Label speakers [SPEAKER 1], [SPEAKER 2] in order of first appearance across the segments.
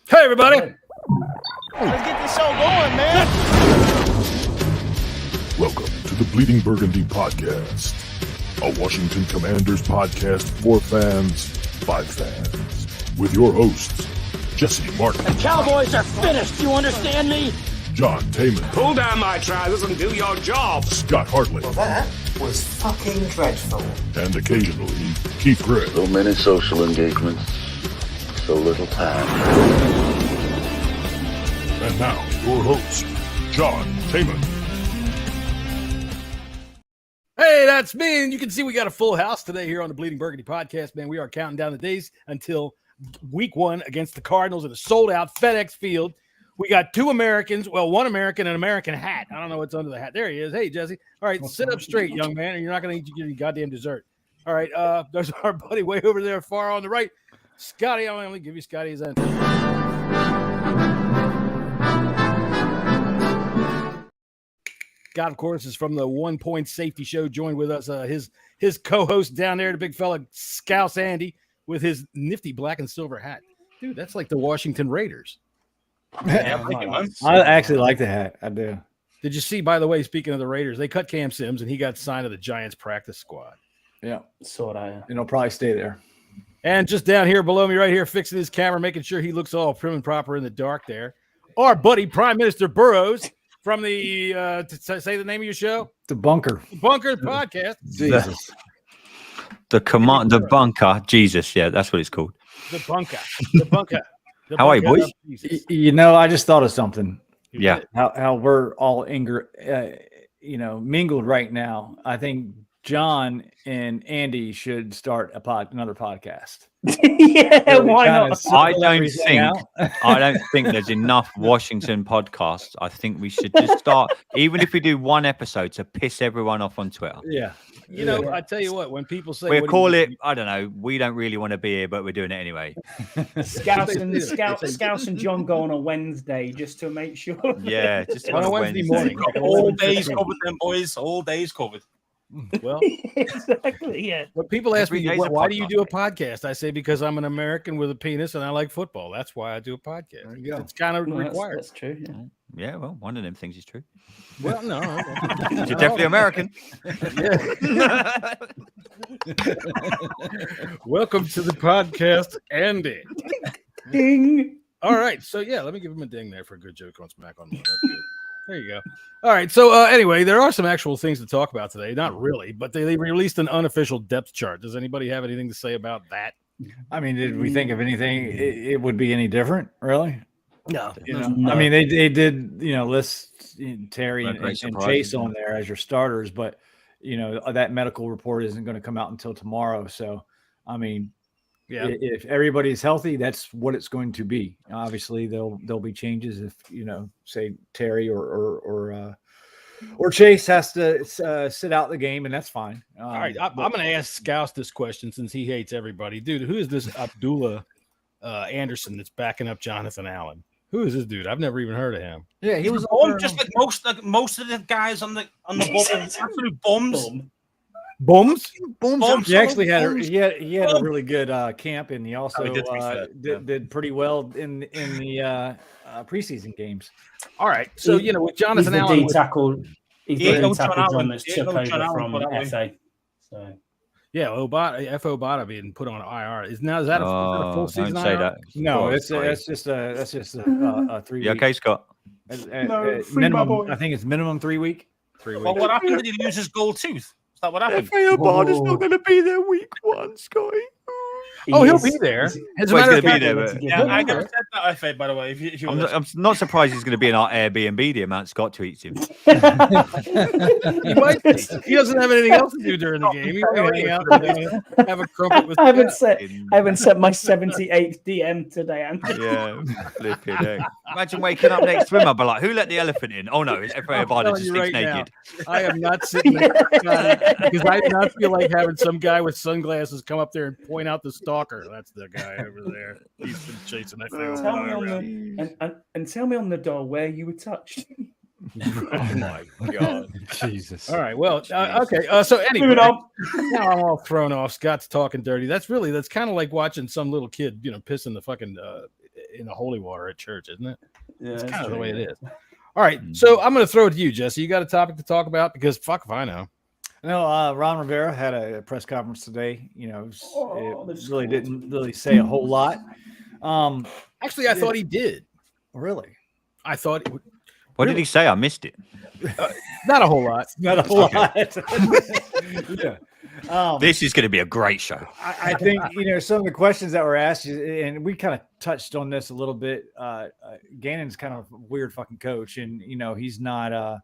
[SPEAKER 1] Hey, everybody.
[SPEAKER 2] Let's get this show going, man.
[SPEAKER 3] Welcome to the Bleeding Burgundy podcast, a Washington Commanders podcast for fans by fans, with your hosts, Jesse Martin.
[SPEAKER 4] The Cowboys are finished, you understand me?
[SPEAKER 3] John Taman.
[SPEAKER 5] Pull down my trousers and do your job.
[SPEAKER 3] Scott Hartley.
[SPEAKER 6] Well, that was fucking dreadful.
[SPEAKER 3] And occasionally, Keith Gray.
[SPEAKER 7] So many social engagements, so little time.
[SPEAKER 3] And now, your host, John Taman.
[SPEAKER 1] Hey, that's me. And you can see we got a full house today here on the Bleeding Burgundy podcast, man. We are counting down the days until week 1 against the Cardinals at a sold-out FedEx Field. We got 2 Americans, well, 1 American and an American hat. I don't know what's under the hat. There he is. Hey, Jesse. All right, sit up straight, young man, and you're not going to eat your goddamn dessert. All right, there's our buddy way over there far on the right. Scotty, I'm going to give you Scotty his answer. Scott, of course, is from the 1 Point Safety Show. Joined with us, his co-host down there, the big fella, Scouse Andy, with his nifty black and silver hat. Dude, that's like the Washington Raiders.
[SPEAKER 8] Yeah, I actually like the hat. I do.
[SPEAKER 1] Did you see, by the way, speaking of the Raiders, they cut Cam Sims and he got signed to the Giants practice squad.
[SPEAKER 8] Yeah.
[SPEAKER 6] Saw that.
[SPEAKER 8] And he'll probably stay there.
[SPEAKER 1] And just down here below me right here, fixing his camera, making sure he looks all prim and proper in the dark there, our buddy Prime Minister Burrows from the, say the name of your show?
[SPEAKER 8] The Bunker.
[SPEAKER 1] The Bunker podcast.
[SPEAKER 8] Jesus.
[SPEAKER 9] The bunker. Jesus. Yeah, that's what it's called.
[SPEAKER 1] The Bunker. The Bunker.
[SPEAKER 9] How are you, boys?
[SPEAKER 8] You know, I just thought of something.
[SPEAKER 9] Yeah.
[SPEAKER 8] How we're all mingled right now. I think John and Andy should start another podcast.
[SPEAKER 6] Yeah,
[SPEAKER 8] So
[SPEAKER 6] why not?
[SPEAKER 9] I don't think there's enough Washington podcasts. I think we should just start, even if we do 1 episode, to piss everyone off on Twitter.
[SPEAKER 8] Yeah.
[SPEAKER 1] You know, I tell you what, when people say
[SPEAKER 9] We'll call it, I don't know, we don't really want to be here, but we're doing it anyway.
[SPEAKER 6] Scouse and John go on a Wednesday just to make sure.
[SPEAKER 9] Yeah, just
[SPEAKER 1] on a Wednesday morning.
[SPEAKER 2] All days covered, then, boys. All days covered.
[SPEAKER 1] Well,
[SPEAKER 6] exactly. Yeah.
[SPEAKER 1] When people ask me,
[SPEAKER 9] Every day's a
[SPEAKER 1] why do you
[SPEAKER 9] podcast,
[SPEAKER 1] do a podcast? I say, because I'm an American with a penis and I like football. That's why I do a podcast. It's kind of required.
[SPEAKER 6] That's true. Yeah.
[SPEAKER 9] Yeah, well, one of them things is true.
[SPEAKER 1] Well, no.
[SPEAKER 9] You're definitely American.
[SPEAKER 1] Welcome to the podcast, Andy.
[SPEAKER 6] Ding.
[SPEAKER 1] All right. So, yeah, let me give him a ding there for a good joke on Smack on One. That's good. There you go. All right. So, anyway, there are some actual things to talk about today. Not really, but they released an unofficial depth chart. Does anybody have anything to say about that?
[SPEAKER 8] I mean, did we think of anything? It would be any different, really?
[SPEAKER 1] No.
[SPEAKER 8] I mean, they did, list Terry and Chase on there as your starters, but that medical report isn't going to come out until tomorrow. So, I mean, yeah, if everybody's healthy, that's what it's going to be. Obviously, there'll be changes if say Terry or Chase has to sit out the game, and that's fine.
[SPEAKER 1] All right, I'm going to ask Scouse this question since he hates everybody, dude. Who is this Abdullah Anderson that's backing up Jonathan Allen? Who is this dude? I've never even heard of him.
[SPEAKER 8] Yeah, he was
[SPEAKER 2] just like most of the guys on the bubble. Absolute bums.
[SPEAKER 1] Bums.
[SPEAKER 8] He actually had a really good camp, and he also did pretty well in the preseason games.
[SPEAKER 1] All right, so with Jonathan Allen,
[SPEAKER 6] he's the D tackle John that's took over from FA. So.
[SPEAKER 1] Yeah, Obata being put on IR. Is that a full season?
[SPEAKER 9] Don't say
[SPEAKER 1] IR?
[SPEAKER 9] that.
[SPEAKER 8] No, that's just a 3 week.
[SPEAKER 9] Okay, Scott.
[SPEAKER 8] Minimum. I think it's minimum 3 week.
[SPEAKER 1] 3 weeks.
[SPEAKER 2] Well, what happened? Did he lose his gold tooth? Is that what happened?
[SPEAKER 8] Obata's not going to be there week 1, Scotty.
[SPEAKER 1] He'll be there.
[SPEAKER 9] He's going to be there. But
[SPEAKER 2] I never said that, FA, by the way. If you
[SPEAKER 9] I'm not surprised he's going to be in our Airbnb, the amount Scott tweets him.
[SPEAKER 1] He might be. He doesn't have anything else to do during the game. He might hang out and have a crumpet with
[SPEAKER 6] I haven't set my 78th DM today, Andy.
[SPEAKER 9] Yeah, flipping heck. Imagine waking up next to him. I'd be like, who let the elephant in? Oh, no, it's FA Obata just sleeps naked.
[SPEAKER 1] I am not sitting there because I do not feel like having some guy with sunglasses come up there and point out the stalker. That's the guy over there. He's been chasing that thing.
[SPEAKER 6] Tell me on the door where you were touched.
[SPEAKER 1] Oh my God,
[SPEAKER 8] Jesus!
[SPEAKER 1] All right, well, okay. So anyway, now I'm all thrown off. Scott's talking dirty. That's kind of like watching some little kid, piss in the fucking in the holy water at church, isn't it?
[SPEAKER 6] Yeah,
[SPEAKER 1] it's
[SPEAKER 6] that's
[SPEAKER 1] kind of the
[SPEAKER 6] true,
[SPEAKER 1] way
[SPEAKER 6] yeah.
[SPEAKER 1] it is. All right, so I'm going to throw it to you, Jesse. You got a topic to talk about? Because fuck if I know.
[SPEAKER 8] No, Ron Rivera had a press conference today. You know, it really
[SPEAKER 6] scored.
[SPEAKER 8] didn't really say a whole lot.
[SPEAKER 1] Actually, I thought he did.
[SPEAKER 8] Really?
[SPEAKER 1] I thought.
[SPEAKER 9] What did he say? I missed it.
[SPEAKER 1] Not a whole lot.
[SPEAKER 8] Not a whole lot. Yeah.
[SPEAKER 9] This is going to be a great show.
[SPEAKER 8] I think, some of the questions that were asked, and we kind of touched on this a little bit. Gannon's kind of a weird fucking coach, and he's not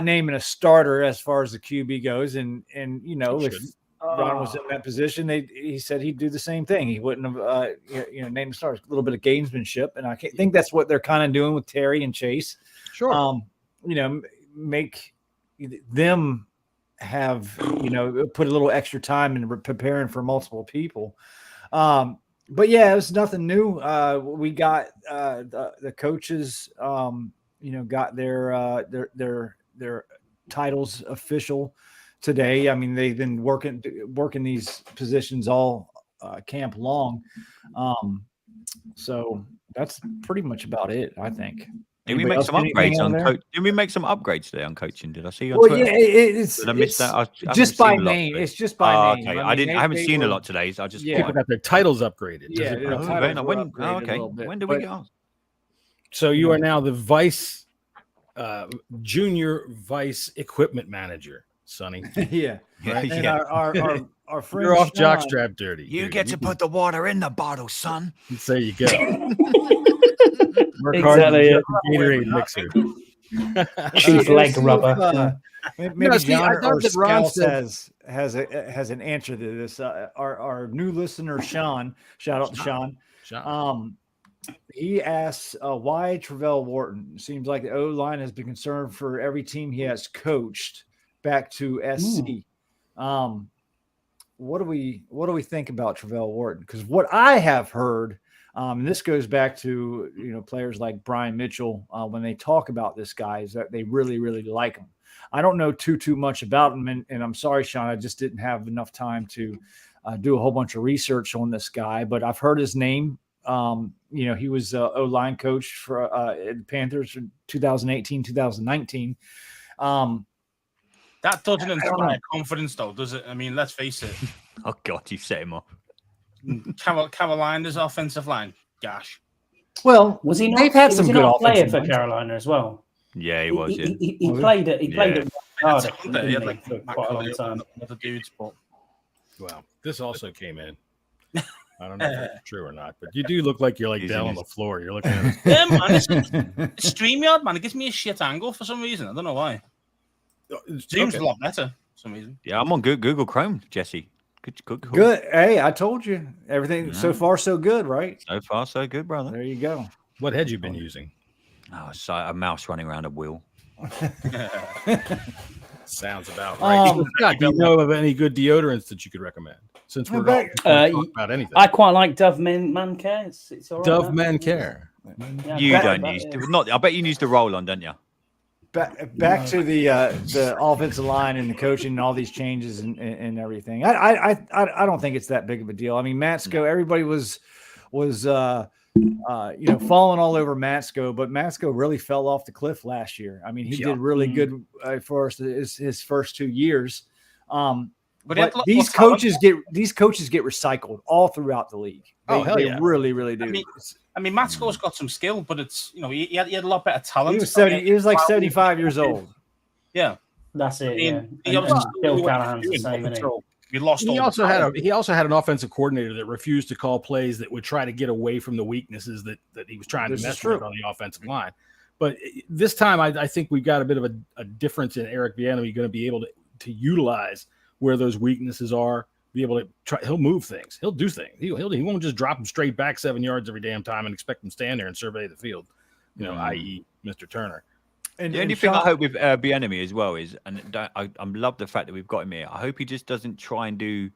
[SPEAKER 8] naming a starter as far as the QB goes. And if Ron was in that position, he said he'd do the same thing. He wouldn't have named stars. A little bit of gamesmanship, and I think that's what they're kind of doing with Terry and Chase.
[SPEAKER 1] Sure.
[SPEAKER 8] Make them have put a little extra time in preparing for multiple people. But yeah, it was nothing new. We got the coaches got their titles official today. I mean, they've been working these positions all camp long. So that's pretty much about it, I think.
[SPEAKER 9] Did we make some upgrades on coach? Did we make some upgrades today on coaching? Did I see on
[SPEAKER 8] Well,
[SPEAKER 9] Twitter?
[SPEAKER 8] yeah, it's
[SPEAKER 9] Did I miss that? I
[SPEAKER 8] just by name. It's just by name.
[SPEAKER 9] Okay,
[SPEAKER 8] I
[SPEAKER 9] haven't seen a lot today. So I just
[SPEAKER 1] people got their titles upgraded.
[SPEAKER 8] Yeah,
[SPEAKER 9] when did we get on?
[SPEAKER 1] So you are now the junior vice equipment manager, Sonny.
[SPEAKER 8] Yeah.
[SPEAKER 1] Right?
[SPEAKER 8] And
[SPEAKER 9] Yeah.
[SPEAKER 8] our friend
[SPEAKER 1] You're off
[SPEAKER 8] Sean,
[SPEAKER 1] jockstrap dirty.
[SPEAKER 9] You
[SPEAKER 1] dude.
[SPEAKER 9] get to put the water in the bottle, son.
[SPEAKER 1] There you go.
[SPEAKER 6] Exactly.
[SPEAKER 1] Gatorade mixer.
[SPEAKER 6] Chief leg rubber.
[SPEAKER 8] Maybe
[SPEAKER 1] See, I
[SPEAKER 8] John
[SPEAKER 1] thought
[SPEAKER 8] or
[SPEAKER 1] that Ron
[SPEAKER 8] Scouse has an answer to this. Our new listener Sean, shout out to Sean. He asks why Travell Wharton. Seems like the O-line has been concerned for every team he has coached back to SC. What do we think about Travell Wharton? Because what I have heard, and this goes back to players like Brian Mitchell when they talk about this guy, is that they really, really like him. I don't know too much about him, and I'm sorry, Sean, I just didn't have enough time to do a whole bunch of research on this guy, but I've heard his name. He was O-line coach for the Panthers in 2018, 2019.
[SPEAKER 2] That doesn't inspire confidence, though, does it? I mean, let's face it.
[SPEAKER 9] Oh God, you set him up.
[SPEAKER 2] Carolina's offensive line, gosh.
[SPEAKER 8] Well,
[SPEAKER 6] Was he not?
[SPEAKER 8] they've had some
[SPEAKER 6] was he
[SPEAKER 8] good
[SPEAKER 6] not a player
[SPEAKER 8] offensive
[SPEAKER 6] for
[SPEAKER 8] lines.
[SPEAKER 6] Carolina as well?
[SPEAKER 9] Yeah, he was. Yeah.
[SPEAKER 6] He played it. He played it hard.
[SPEAKER 2] He had like
[SPEAKER 6] for quite a long time.
[SPEAKER 2] Other dudes, but
[SPEAKER 1] Wow. This also came in. I don't know if that's true or not, but you do look like you're like down on the floor. You're looking at
[SPEAKER 2] yeah, man, it's StreamYard, man. It gives me a shit angle for some reason. I don't know why. Zoom's a lot better for some reason.
[SPEAKER 9] Yeah, I'm on Google Chrome, Jesse. Good.
[SPEAKER 8] Good. Hey, I told you everything so far so good, right?
[SPEAKER 9] So far, so good, brother.
[SPEAKER 8] There you go.
[SPEAKER 1] What had you been using?
[SPEAKER 9] Oh, it's like a mouse running around a wheel.
[SPEAKER 1] Sounds about right. Scott, do you know of any good deodorants that you could recommend? Since we're not talking about anything,
[SPEAKER 6] I quite like Dove Man Care. It's all right.
[SPEAKER 1] Dove Man Care.
[SPEAKER 6] Yeah,
[SPEAKER 9] You
[SPEAKER 6] better,
[SPEAKER 9] don't use
[SPEAKER 6] yeah.
[SPEAKER 9] not. I bet you use the roll-on, don't you?
[SPEAKER 8] Back to the offensive line and the coaching and all these changes and everything. I don't think it's that big of a deal. I mean, Matsko, everybody was falling all over Matsko, but Matsko really fell off the cliff last year. I mean, he did really good for us his first 2 years. But these coaches get recycled all throughout the league. They really, really do.
[SPEAKER 2] I mean, Matsko's got some skill, but it's he had a lot better talent.
[SPEAKER 8] He was 70. He was like 75 years old.
[SPEAKER 2] Yeah,
[SPEAKER 6] that's it.
[SPEAKER 2] I mean,
[SPEAKER 6] yeah.
[SPEAKER 2] he obviously
[SPEAKER 6] Bill Callahan's the same. Isn't he?
[SPEAKER 2] We lost.
[SPEAKER 1] He also had an offensive coordinator that refused to call plays that would try to get away from the weaknesses that he was trying to mess with on the offensive line. But this time, I think we've got a bit of a difference in Eric Bieniemy going to be able to utilize where those weaknesses are. Be able to try. He'll move things. He'll do things. He won't just drop them straight back 7 yards every damn time and expect them to stand there and survey the field. I.e. Mr. Turner.
[SPEAKER 9] And the only thing I hope with Bieniemy as well is, and I love the fact that we've got him here. I hope he just doesn't try and do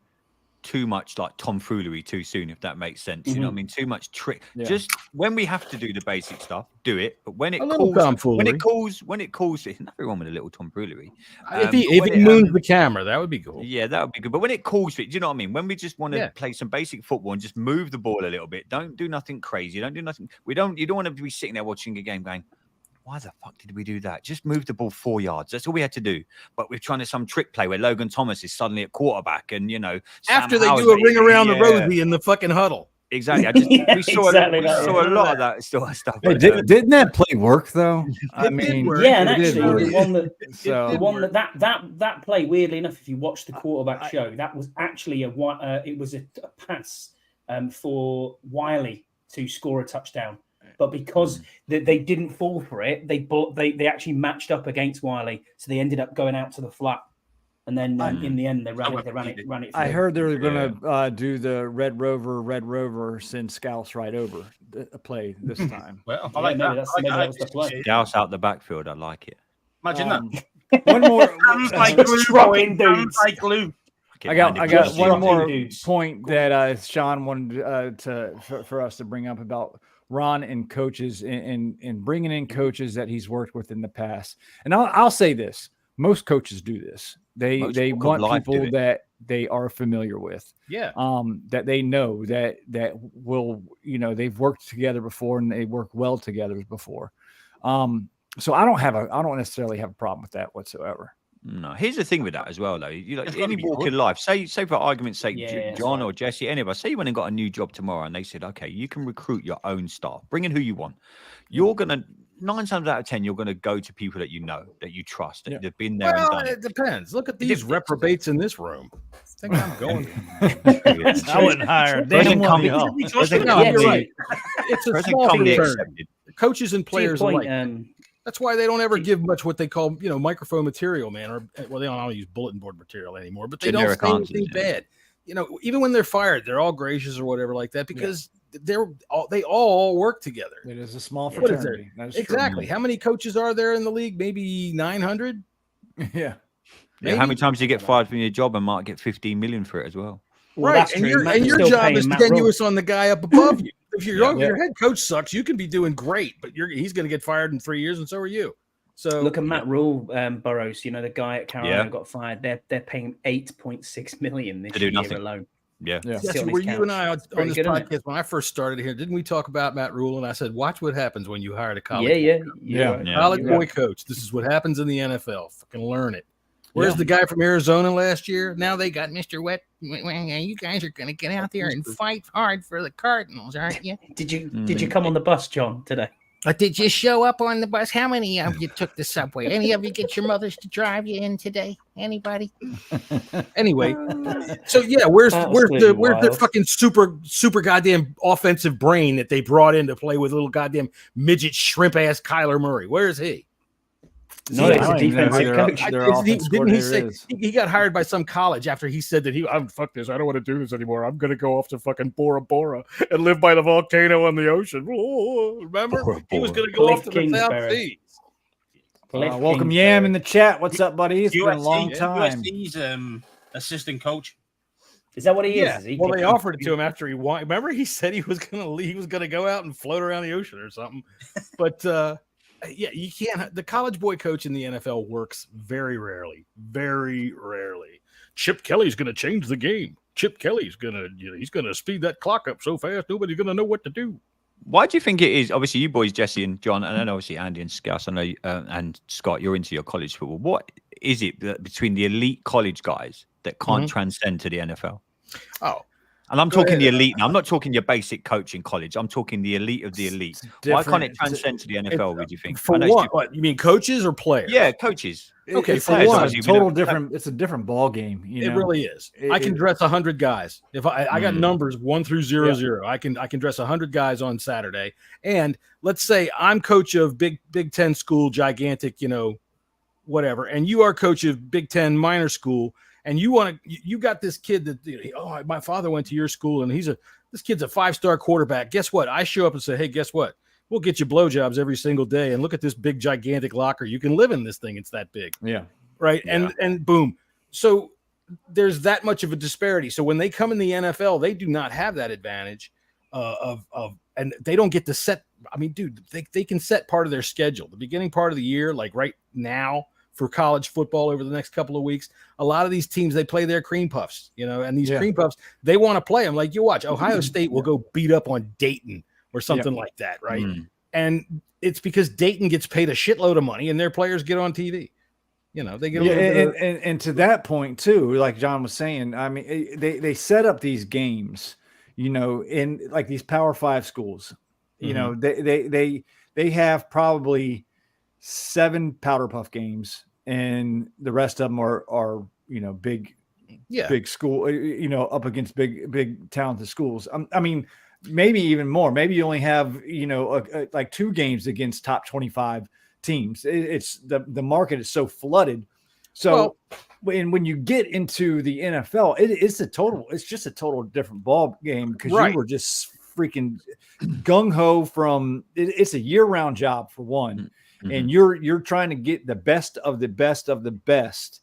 [SPEAKER 9] too much like tomfoolery too soon, if that makes sense. You know what I mean? Too much trick.
[SPEAKER 8] Yeah.
[SPEAKER 9] Just when we have to do the basic stuff, do it. But when it
[SPEAKER 1] A little tomfoolery.
[SPEAKER 9] when it calls, there's nothing wrong with a little tomfoolery.
[SPEAKER 1] If he moons the camera, that would be cool.
[SPEAKER 9] Yeah, that would be good. But when it calls for it, do you know what I mean? When we just want to play some basic football and just move the ball a little bit, don't do nothing crazy. Don't do nothing. You don't want to be sitting there watching a game going, why the fuck did we do that? Just move the ball 4 yards. That's all we had to do. But we're trying to some trick play where Logan Thomas is suddenly at quarterback, and
[SPEAKER 1] after they do a ring around the rosy in the fucking huddle.
[SPEAKER 9] Exactly. We saw a lot of that sort of stuff.
[SPEAKER 8] Hey, didn't that play work though? I mean,
[SPEAKER 6] and actually, the one that play, weirdly enough, if you watch the quarterback show, that was actually it was a pass for Wiley to score a touchdown. But because they didn't fall for it, they actually matched up against Wiley, so they ended up going out to the flat, and then in the end they ran it. Through.
[SPEAKER 8] I heard they were going to do the Red Rover, send Scouts right over the play this time.
[SPEAKER 2] Well, I like that.
[SPEAKER 6] Maybe that was the play.
[SPEAKER 9] Scouts out the backfield. I like it.
[SPEAKER 2] Imagine that.
[SPEAKER 8] One more.
[SPEAKER 6] Dudes.
[SPEAKER 2] Like glue.
[SPEAKER 8] I got one more point that Sean wanted for us to bring up about Ron and coaches and bringing in coaches that he's worked with in the past. And I'll say this: most coaches do this. They want people that they are familiar with.
[SPEAKER 1] Yeah.
[SPEAKER 8] That they know that will they've worked together before and they work well together before. So I don't necessarily have a problem with that whatsoever.
[SPEAKER 9] No, here's the thing with that as well, though. Any walk in life, say for argument's sake, John or Jesse, any of us, say you went and got a new job tomorrow, and they said, okay, you can recruit your own staff, bring in who you want. You're gonna 9 times out of 10, you're gonna go to people that you know, that you trust, that have been there.
[SPEAKER 1] Well,
[SPEAKER 9] and done
[SPEAKER 1] it depends. Look at these reprobates in this room. I think I'm going.
[SPEAKER 8] I wouldn't hire them.
[SPEAKER 1] No, you're right. It's a small concern. Coaches and players alike. That's why they don't ever give much what they call, microphone material, man. Or they don't use bulletin board material anymore. But they don't say anything bad. Even when they're fired, they're all gracious or whatever like that because they all work together.
[SPEAKER 8] It is a small fraternity.
[SPEAKER 1] Exactly. How many coaches are there in the league? Maybe 900.
[SPEAKER 8] Yeah.
[SPEAKER 9] How many times do you get fired from your job and might get 15 million for it as well?
[SPEAKER 1] Right. And your job is tenuous on the guy up above you. If your head coach sucks, you can be doing great, but he's going to get fired in 3 years, and so are you. So
[SPEAKER 6] look at Matt Rule, Burrows. The guy at Carolina got fired. They're paying $8.6 million this year alone.
[SPEAKER 9] Yeah.
[SPEAKER 1] Jesse, were you and I on this podcast when I first started here? Didn't we talk about Matt Rule? And I said, watch what happens when you hired a college college boy coach. This is what happens in the NFL. Fucking learn it. Where's the guy from Arizona last year? Now they got Mr. Wet. You guys are going to get out there and fight hard for the Cardinals, aren't you?
[SPEAKER 6] Did you come on the bus, John, today?
[SPEAKER 1] Did you show up on the bus? How many of you took the subway? Any of you get your mothers to drive you in today? Anybody? Anyway, so where's the fucking super goddamn offensive brain that they brought in to play with little goddamn midget shrimp ass Kyler Murray? Where is he?
[SPEAKER 6] No, it's a defensive coach.
[SPEAKER 1] Didn't he say he got hired by some college after he said that fuck this, I don't want to do this anymore. I'm gonna go off to fucking Bora Bora and live by the volcano on the ocean. Remember? He was gonna go off to the South Seas.
[SPEAKER 8] Welcome Yam in the chat. What's up, buddy? It's been a long time.
[SPEAKER 2] USC's assistant coach.
[SPEAKER 6] Is that what he is?
[SPEAKER 1] Well, they offered it to him after he won. Remember, he said he was gonna leave. He was gonna go out and float around the ocean or something. But you can't. The college boy coach in the NFL works very rarely. Very rarely. Chip Kelly's going to change the game. Chip Kelly's he's going to speed that clock up so fast nobody's going to know what to do.
[SPEAKER 9] Why do you think it is? Obviously, you boys, Jesse and John, and then obviously Andy and Scouse. I know, and Scott, you're into your college football. What is it between the elite college guys that can't transcend to the NFL?
[SPEAKER 1] Oh.
[SPEAKER 9] And I'm talking the elite now. I'm not talking your basic coach in college. I'm talking the elite of the elite. Why can't it transcend to the NFL, would you think?
[SPEAKER 1] For what? You mean coaches or players?
[SPEAKER 9] Yeah, coaches.
[SPEAKER 1] Okay,
[SPEAKER 8] for one, it's a different ball game. It
[SPEAKER 1] really is. I can dress 100 guys. If I got numbers 1 through 0, I can dress 100 guys on Saturday. And let's say I'm coach of Big Ten school, gigantic, whatever, and you are coach of Big Ten minor school. And you got this kid that, my father went to your school and this kid's a 5-star quarterback. Guess what? I show up and say, hey, guess what? We'll get you blowjobs every single day. And look at this big, gigantic locker. You can live in this thing. It's that big.
[SPEAKER 8] Yeah.
[SPEAKER 1] Right.
[SPEAKER 8] Yeah.
[SPEAKER 1] And boom. So there's that much of a disparity. So when they come in the NFL, they do not have that advantage and they don't get to set. I mean, dude, they can set part of their schedule. The beginning part of the year, like right now for college football over the next couple of weeks, a lot of these teams, they play their cream puffs, and these cream puffs, they want to play them. Like you watch, Ohio State will go beat up on Dayton or something like that, right? And it's because Dayton gets paid a shitload of money and their players get on TV. They get
[SPEAKER 8] and to that point too, like John was saying, I mean, they set up these games, in like these Power 5 schools. They have probably 7 powder puff games, and the rest of them are big school, up against big talented schools. I mean, maybe even more. Maybe you only have like 2 games against top 25 teams. It's the market is so flooded. So when you get into the NFL, it's just a total different ball game, because you were just freaking gung-ho from it's a year-round job for one, and you're trying to get the best of the best of the best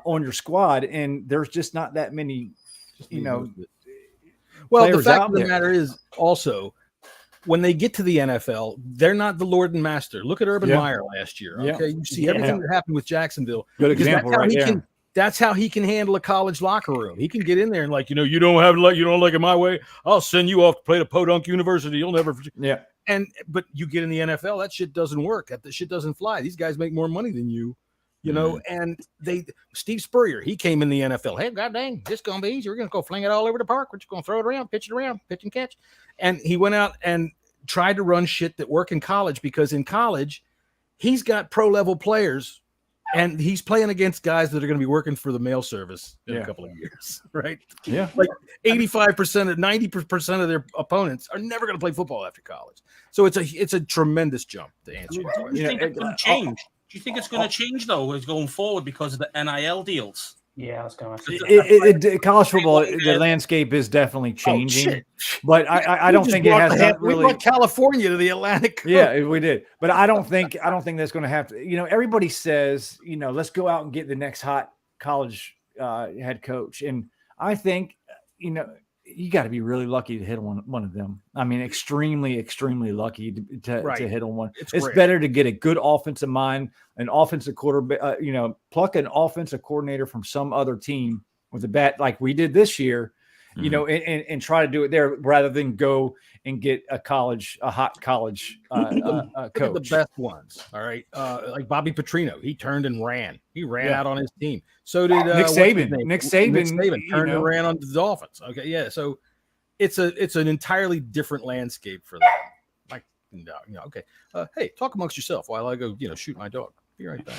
[SPEAKER 8] on your squad, and there's just not that many
[SPEAKER 1] well, the fact of the matter is also, when they get to the NFL, they're not the Lord and Master. Look at Urban Meyer last year. Okay, you see everything that happened with Jacksonville.
[SPEAKER 8] Good example,
[SPEAKER 1] that's how he can handle a college locker room. He can get in there and you don't like it my way. I'll send you off to play to Podunk University. You'll never. But you get in the NFL, that shit doesn't work. That shit doesn't fly. These guys make more money than you. And Steve Spurrier, he came in the NFL. Hey, god dang, this is gonna be easy. We're gonna go fling it all over the park. We're just gonna throw it around, pitch and catch. And he went out and tried to run shit that work in college, because in college, he's got pro level players, and he's playing against guys that are going to be working for the mail service in a couple of years, right?
[SPEAKER 8] Yeah,
[SPEAKER 1] like 85% of 90% of their opponents are never going to play football after college. So it's a tremendous jump to answer.
[SPEAKER 2] Do you think it's going to change? Do you think it's going to change though, as going forward, because of the NIL deals?
[SPEAKER 6] Yeah, I was going to.
[SPEAKER 8] College football, the landscape is definitely changing, but I don't think it has not really.
[SPEAKER 1] We brought California to the Atlantic Coast.
[SPEAKER 8] Yeah, we did, but I don't think that's going to have to. Everybody says, let's go out and get the next hot college head coach, and I think, you got to be really lucky to hit one of them. I mean, extremely, extremely lucky to hit on one. It's better to get a good offensive mind, an offensive quarterback, pluck an offensive coordinator from some other team with a bat like we did this year, and try to do it there, rather than go and get a hot college coach.
[SPEAKER 1] The best ones. All right. Like Bobby Petrino, he turned and ran. He ran out on his team. So did
[SPEAKER 8] Nick Saban. Nick Saban
[SPEAKER 1] turned and ran on the Dolphins. Okay. Yeah. So it's an entirely different landscape for them. Like, okay. Hey, talk amongst yourself while I go, shoot my dog. Be right back.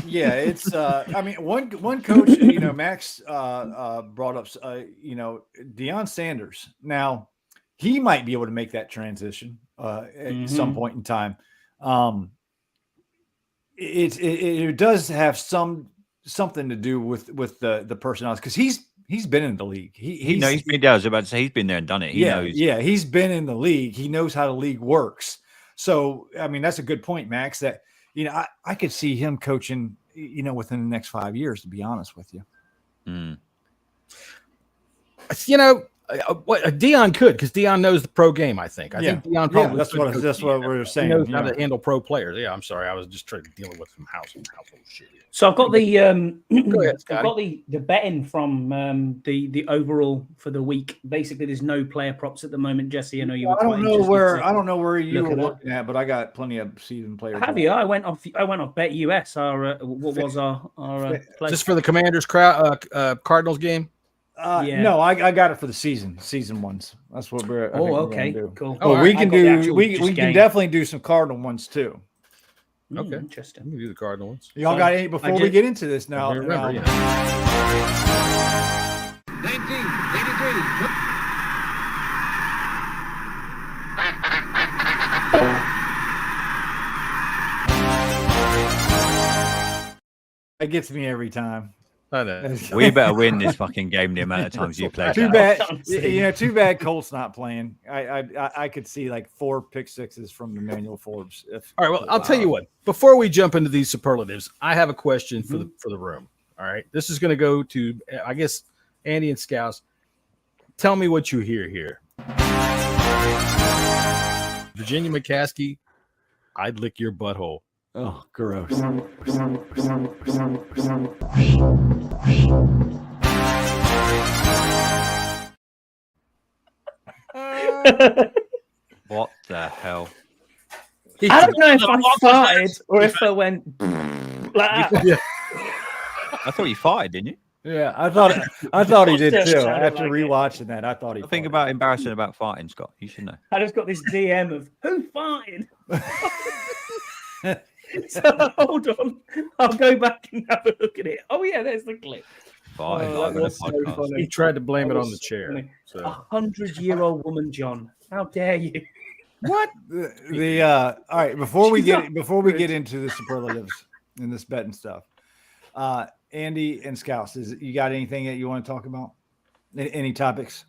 [SPEAKER 8] Yeah, it's I mean, one coach, Max brought up Deion Sanders. Now, he might be able to make that transition at some point in time. It does have something to do with the personalities, because he's been in the league.
[SPEAKER 9] I was about to say, he's been there and done it. He knows.
[SPEAKER 8] Yeah, he's been in the league. He knows how the league works. So, I mean, that's a good point, Max, that I could see him coaching, within the next 5 years, to be honest with you.
[SPEAKER 1] Deion could, because Deion knows the pro game. I think Deion probably.
[SPEAKER 8] That's what we're saying.
[SPEAKER 1] He knows how to handle pro players. Yeah, I'm sorry, I was just trying to deal with some household shit.
[SPEAKER 6] So I've got the
[SPEAKER 1] Go ahead,
[SPEAKER 6] I've got the betting from the overall for the week. Basically, there's no player props at the moment. Jesse, I know you.
[SPEAKER 8] I don't know where you were looking at, but I got plenty of season players.
[SPEAKER 6] Have you? I went off Bet US. What was our
[SPEAKER 1] just for the Commanders Cardinals game?
[SPEAKER 8] No, I got it for the season ones. That's what we're.
[SPEAKER 6] Okay,
[SPEAKER 8] do.
[SPEAKER 6] Cool.
[SPEAKER 8] But we can do. We can definitely do some Cardinal ones too.
[SPEAKER 1] Okay,
[SPEAKER 6] interesting.
[SPEAKER 1] We can do the Cardinal ones.
[SPEAKER 8] Y'all got any before we get into this now?
[SPEAKER 1] Remember,
[SPEAKER 5] 1983.
[SPEAKER 8] It gets me every time.
[SPEAKER 1] I know.
[SPEAKER 9] We better win this fucking game the amount of times you play.
[SPEAKER 8] Too bad Colt's not playing. I could see like 4 pick sixes from Emmanuel Forbes.
[SPEAKER 1] All right, well, I'll tell you what. Before we jump into these superlatives, I have a question for the room. All right. This is going to go to, I guess, Andy and Scouse. Tell me what you hear here. Virginia McCaskey, I'd lick your butthole.
[SPEAKER 8] Oh, gross.
[SPEAKER 9] What the hell?
[SPEAKER 6] I don't know if I farted or if I went like that.
[SPEAKER 1] Yeah.
[SPEAKER 9] I thought you farted, didn't you?
[SPEAKER 8] Yeah, I thought he did
[SPEAKER 6] Just
[SPEAKER 8] too.
[SPEAKER 6] sounded
[SPEAKER 8] After
[SPEAKER 6] like
[SPEAKER 8] rewatching that, I thought he.
[SPEAKER 9] Think
[SPEAKER 8] farted.
[SPEAKER 9] about embarrassing about farting, Scott. You should know.
[SPEAKER 6] I just got this DM of who farted. So hold on, I'll go back and have a look at it. Oh yeah, there's the clip.
[SPEAKER 9] Farting
[SPEAKER 6] Oh,
[SPEAKER 9] live
[SPEAKER 6] that
[SPEAKER 9] on a
[SPEAKER 6] was so
[SPEAKER 9] podcast.
[SPEAKER 6] funny.
[SPEAKER 1] He tried to blame
[SPEAKER 6] That
[SPEAKER 1] it on
[SPEAKER 6] was
[SPEAKER 1] the
[SPEAKER 6] so
[SPEAKER 1] chair.
[SPEAKER 6] funny.
[SPEAKER 1] So.
[SPEAKER 6] 100-year-old woman, John. How dare you?
[SPEAKER 8] What the all right, before we get into the superlatives and this betting stuff, Andy and Scouse, you got anything that you want to talk about? Any topics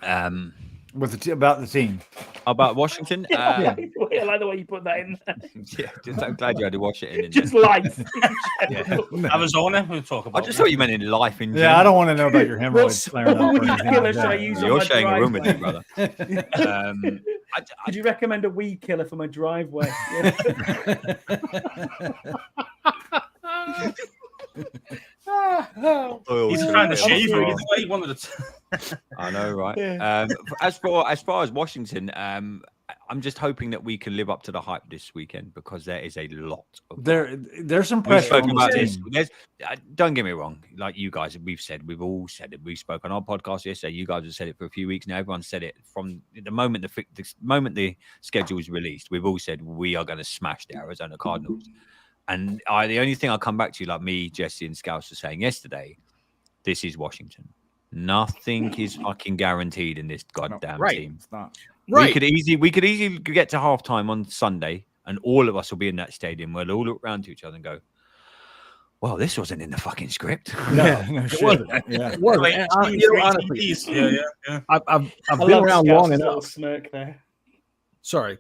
[SPEAKER 8] about the team?
[SPEAKER 9] About Washington?
[SPEAKER 6] I like the way you put that in there.
[SPEAKER 9] Yeah, I'm glad you had to watch it in.
[SPEAKER 6] Just life.
[SPEAKER 2] Arizona, we'll talk
[SPEAKER 9] I
[SPEAKER 2] about.
[SPEAKER 9] just thought you meant in life in general.
[SPEAKER 8] Yeah, I don't want to know about your hemorrhoids. flaring up or anything like
[SPEAKER 6] Should I
[SPEAKER 8] that.
[SPEAKER 6] use on
[SPEAKER 9] You're
[SPEAKER 6] my
[SPEAKER 9] sharing a room with me,
[SPEAKER 6] driveway?
[SPEAKER 9] brother.
[SPEAKER 6] Could you recommend a weed killer for my driveway?
[SPEAKER 2] He's trying to shave you. Either way, he wanted to.
[SPEAKER 9] I know, right? As far as Washington, I'm just hoping that we can live up to the hype this weekend because there is a lot of
[SPEAKER 8] There's some
[SPEAKER 9] We've
[SPEAKER 8] pressure
[SPEAKER 9] spoken
[SPEAKER 8] on
[SPEAKER 9] about
[SPEAKER 8] this
[SPEAKER 9] this.
[SPEAKER 8] team.
[SPEAKER 9] Don't get me wrong. Like you guys, we've all said it. We spoke on our podcast yesterday. You guys have said it for a few weeks now. Everyone said it from the moment the schedule was released. We've all said we are going to smash the Arizona Cardinals. And the only thing I'll come back to, like me, Jesse, and Scouse were saying yesterday, this is Washington. Nothing is fucking guaranteed in this goddamn team.
[SPEAKER 8] It's not.
[SPEAKER 1] Right.
[SPEAKER 9] We could easily get to halftime on Sunday, and all of us will be in that stadium. We'll all look around to each other and go, "Well, this wasn't in the fucking script."
[SPEAKER 8] No
[SPEAKER 1] It
[SPEAKER 8] shit.
[SPEAKER 1] wasn't.
[SPEAKER 8] Yeah.
[SPEAKER 1] It wasn't.
[SPEAKER 2] Like,
[SPEAKER 1] And, honestly,
[SPEAKER 2] yeah.
[SPEAKER 1] I've
[SPEAKER 6] I
[SPEAKER 1] been
[SPEAKER 6] love
[SPEAKER 1] around
[SPEAKER 6] Scout's
[SPEAKER 1] long
[SPEAKER 6] little
[SPEAKER 1] enough.
[SPEAKER 6] Smirk there.
[SPEAKER 1] Sorry.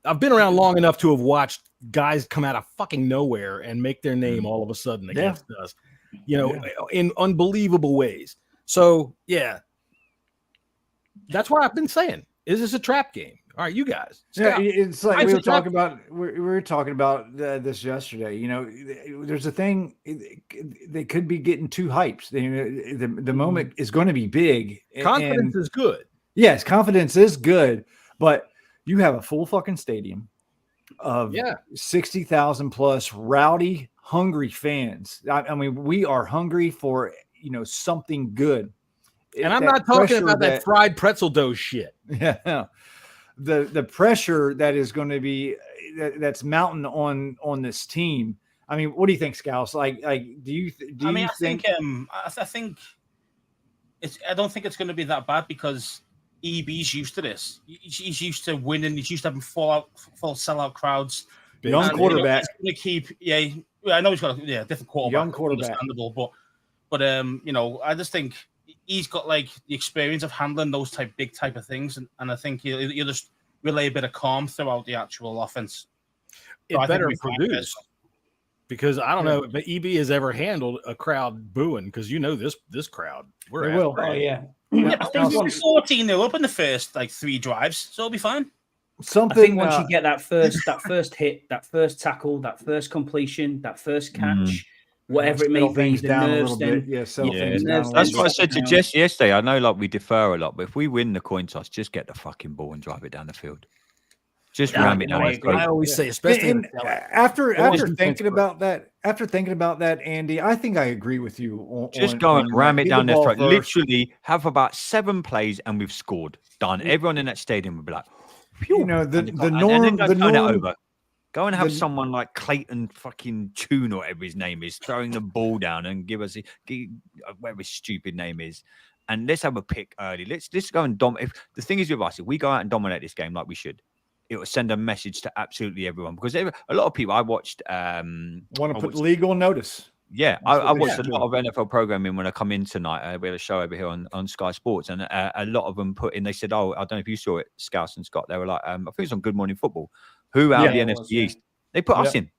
[SPEAKER 1] I've been around long enough to have watched guys come out of fucking nowhere and make their name all of a sudden against us, in unbelievable ways. So, yeah, that's what I've been saying. Is this a trap game? All right, you guys.
[SPEAKER 8] Yeah,
[SPEAKER 1] Scott,
[SPEAKER 8] it's like
[SPEAKER 1] Mine's
[SPEAKER 8] we
[SPEAKER 1] a
[SPEAKER 8] were
[SPEAKER 1] trap-
[SPEAKER 8] talking about. We were talking about this yesterday. There's a thing. They could be getting too hyped. The moment is going to be big.
[SPEAKER 1] confidence is good.
[SPEAKER 8] Yes, confidence is good, but you have a full fucking stadium of 60,000 plus rowdy, hungry fans. I mean, we are hungry for something good.
[SPEAKER 1] And I'm not talking about that fried pretzel dough shit.
[SPEAKER 8] Yeah, the pressure that is going to be that's mounting on this team. I mean, what do you think, Scouse? Like, do you think?
[SPEAKER 2] I think it's. I don't think it's going to be that bad because EB's used to this. He's used to winning. He's used to having full sellout crowds.
[SPEAKER 8] Young quarterback.
[SPEAKER 2] He's going to keep. I know he's got a different quarterback.
[SPEAKER 8] Young quarterback.
[SPEAKER 2] Understandable, but I just think he's got like the experience of handling those big type of things, and I think he'll just relay a bit of calm throughout the actual offense.
[SPEAKER 1] It better produce. Because I don't know if EB has ever handled a crowd booing because this crowd.
[SPEAKER 8] They will.
[SPEAKER 6] Oh yeah.
[SPEAKER 2] Yeah, but they've been 14-0 up in the first 3 drives, so it'll be fine.
[SPEAKER 6] I think once you get that first hit, that first tackle, that first completion, that first catch, whatever it may be, the nerves then.
[SPEAKER 9] That's what I said to Jess yesterday. I know we defer a lot, but if we win the coin toss, just get the fucking ball and drive it down the field. Just ram it down.
[SPEAKER 1] I always say, especially
[SPEAKER 8] after thinking about that, Andy, I think I agree with you.
[SPEAKER 9] Just go and ram it down their throat. Literally have about 7 plays and we've scored. Done. Everyone in that stadium would be like, phew.
[SPEAKER 8] The norm.
[SPEAKER 9] Go and have someone like Clayton fucking Tune or whatever his name is throwing the ball down and give us whatever his stupid name is. And let's have a pick early. Let's go and dominate. The thing is with us, if we go out and dominate this game like we should, it will send a message to absolutely everyone because a lot of people I watched
[SPEAKER 8] want to put legal notice.
[SPEAKER 9] Yeah, I watched a lot of NFL programming when I come in tonight. We had a show over here on Sky Sports, and a lot of them put in. They said, "Oh, I don't know if you saw it, Scouse and Scott." They were like, "I think it's on Good Morning Football. Who out of the NFC East? They put us in.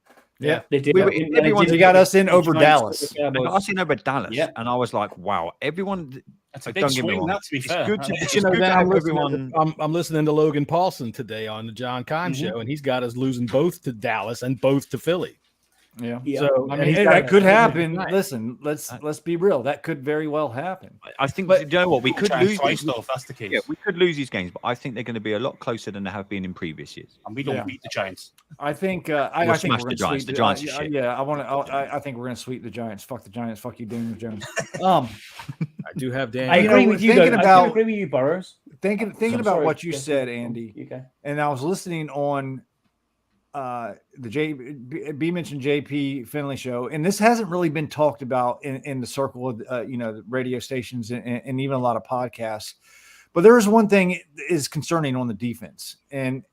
[SPEAKER 8] Yeah,
[SPEAKER 6] they did.
[SPEAKER 8] Everyone got us in over Dallas.
[SPEAKER 9] They got us in over Dallas, and I was like, "Wow!" Everyone,
[SPEAKER 2] that's a big swing. That, to be fair,
[SPEAKER 1] it's good to have everyone. I'm listening to Logan Paulson today on the John Kahn show, and he's got us losing both to Dallas and both to Philly.
[SPEAKER 8] Yeah. So I mean, that could happen. Listen, let's be real. That could very well happen.
[SPEAKER 9] I think, but you know what? We could lose
[SPEAKER 2] twice, though, if that's the case.
[SPEAKER 9] Yeah, we could lose these games, but I think they're going to be a lot closer than they have been in previous years.
[SPEAKER 2] And we don't beat the Giants.
[SPEAKER 8] I think. I think we're
[SPEAKER 9] the Giants. The Giants are shit.
[SPEAKER 8] Yeah, I think we're going to sweep the Giants. Fuck the Giants. Fuck you, Daniel Jones.
[SPEAKER 1] I do have Dan.
[SPEAKER 6] I agree with you. I agree with you, Burrows.
[SPEAKER 8] Thinking about what you said, Andy. Okay. And I was listening on. The B mentioned JP Finley show, and this hasn't really been talked about in the circle of the radio stations and even a lot of podcasts. But there is one thing is concerning on the defense and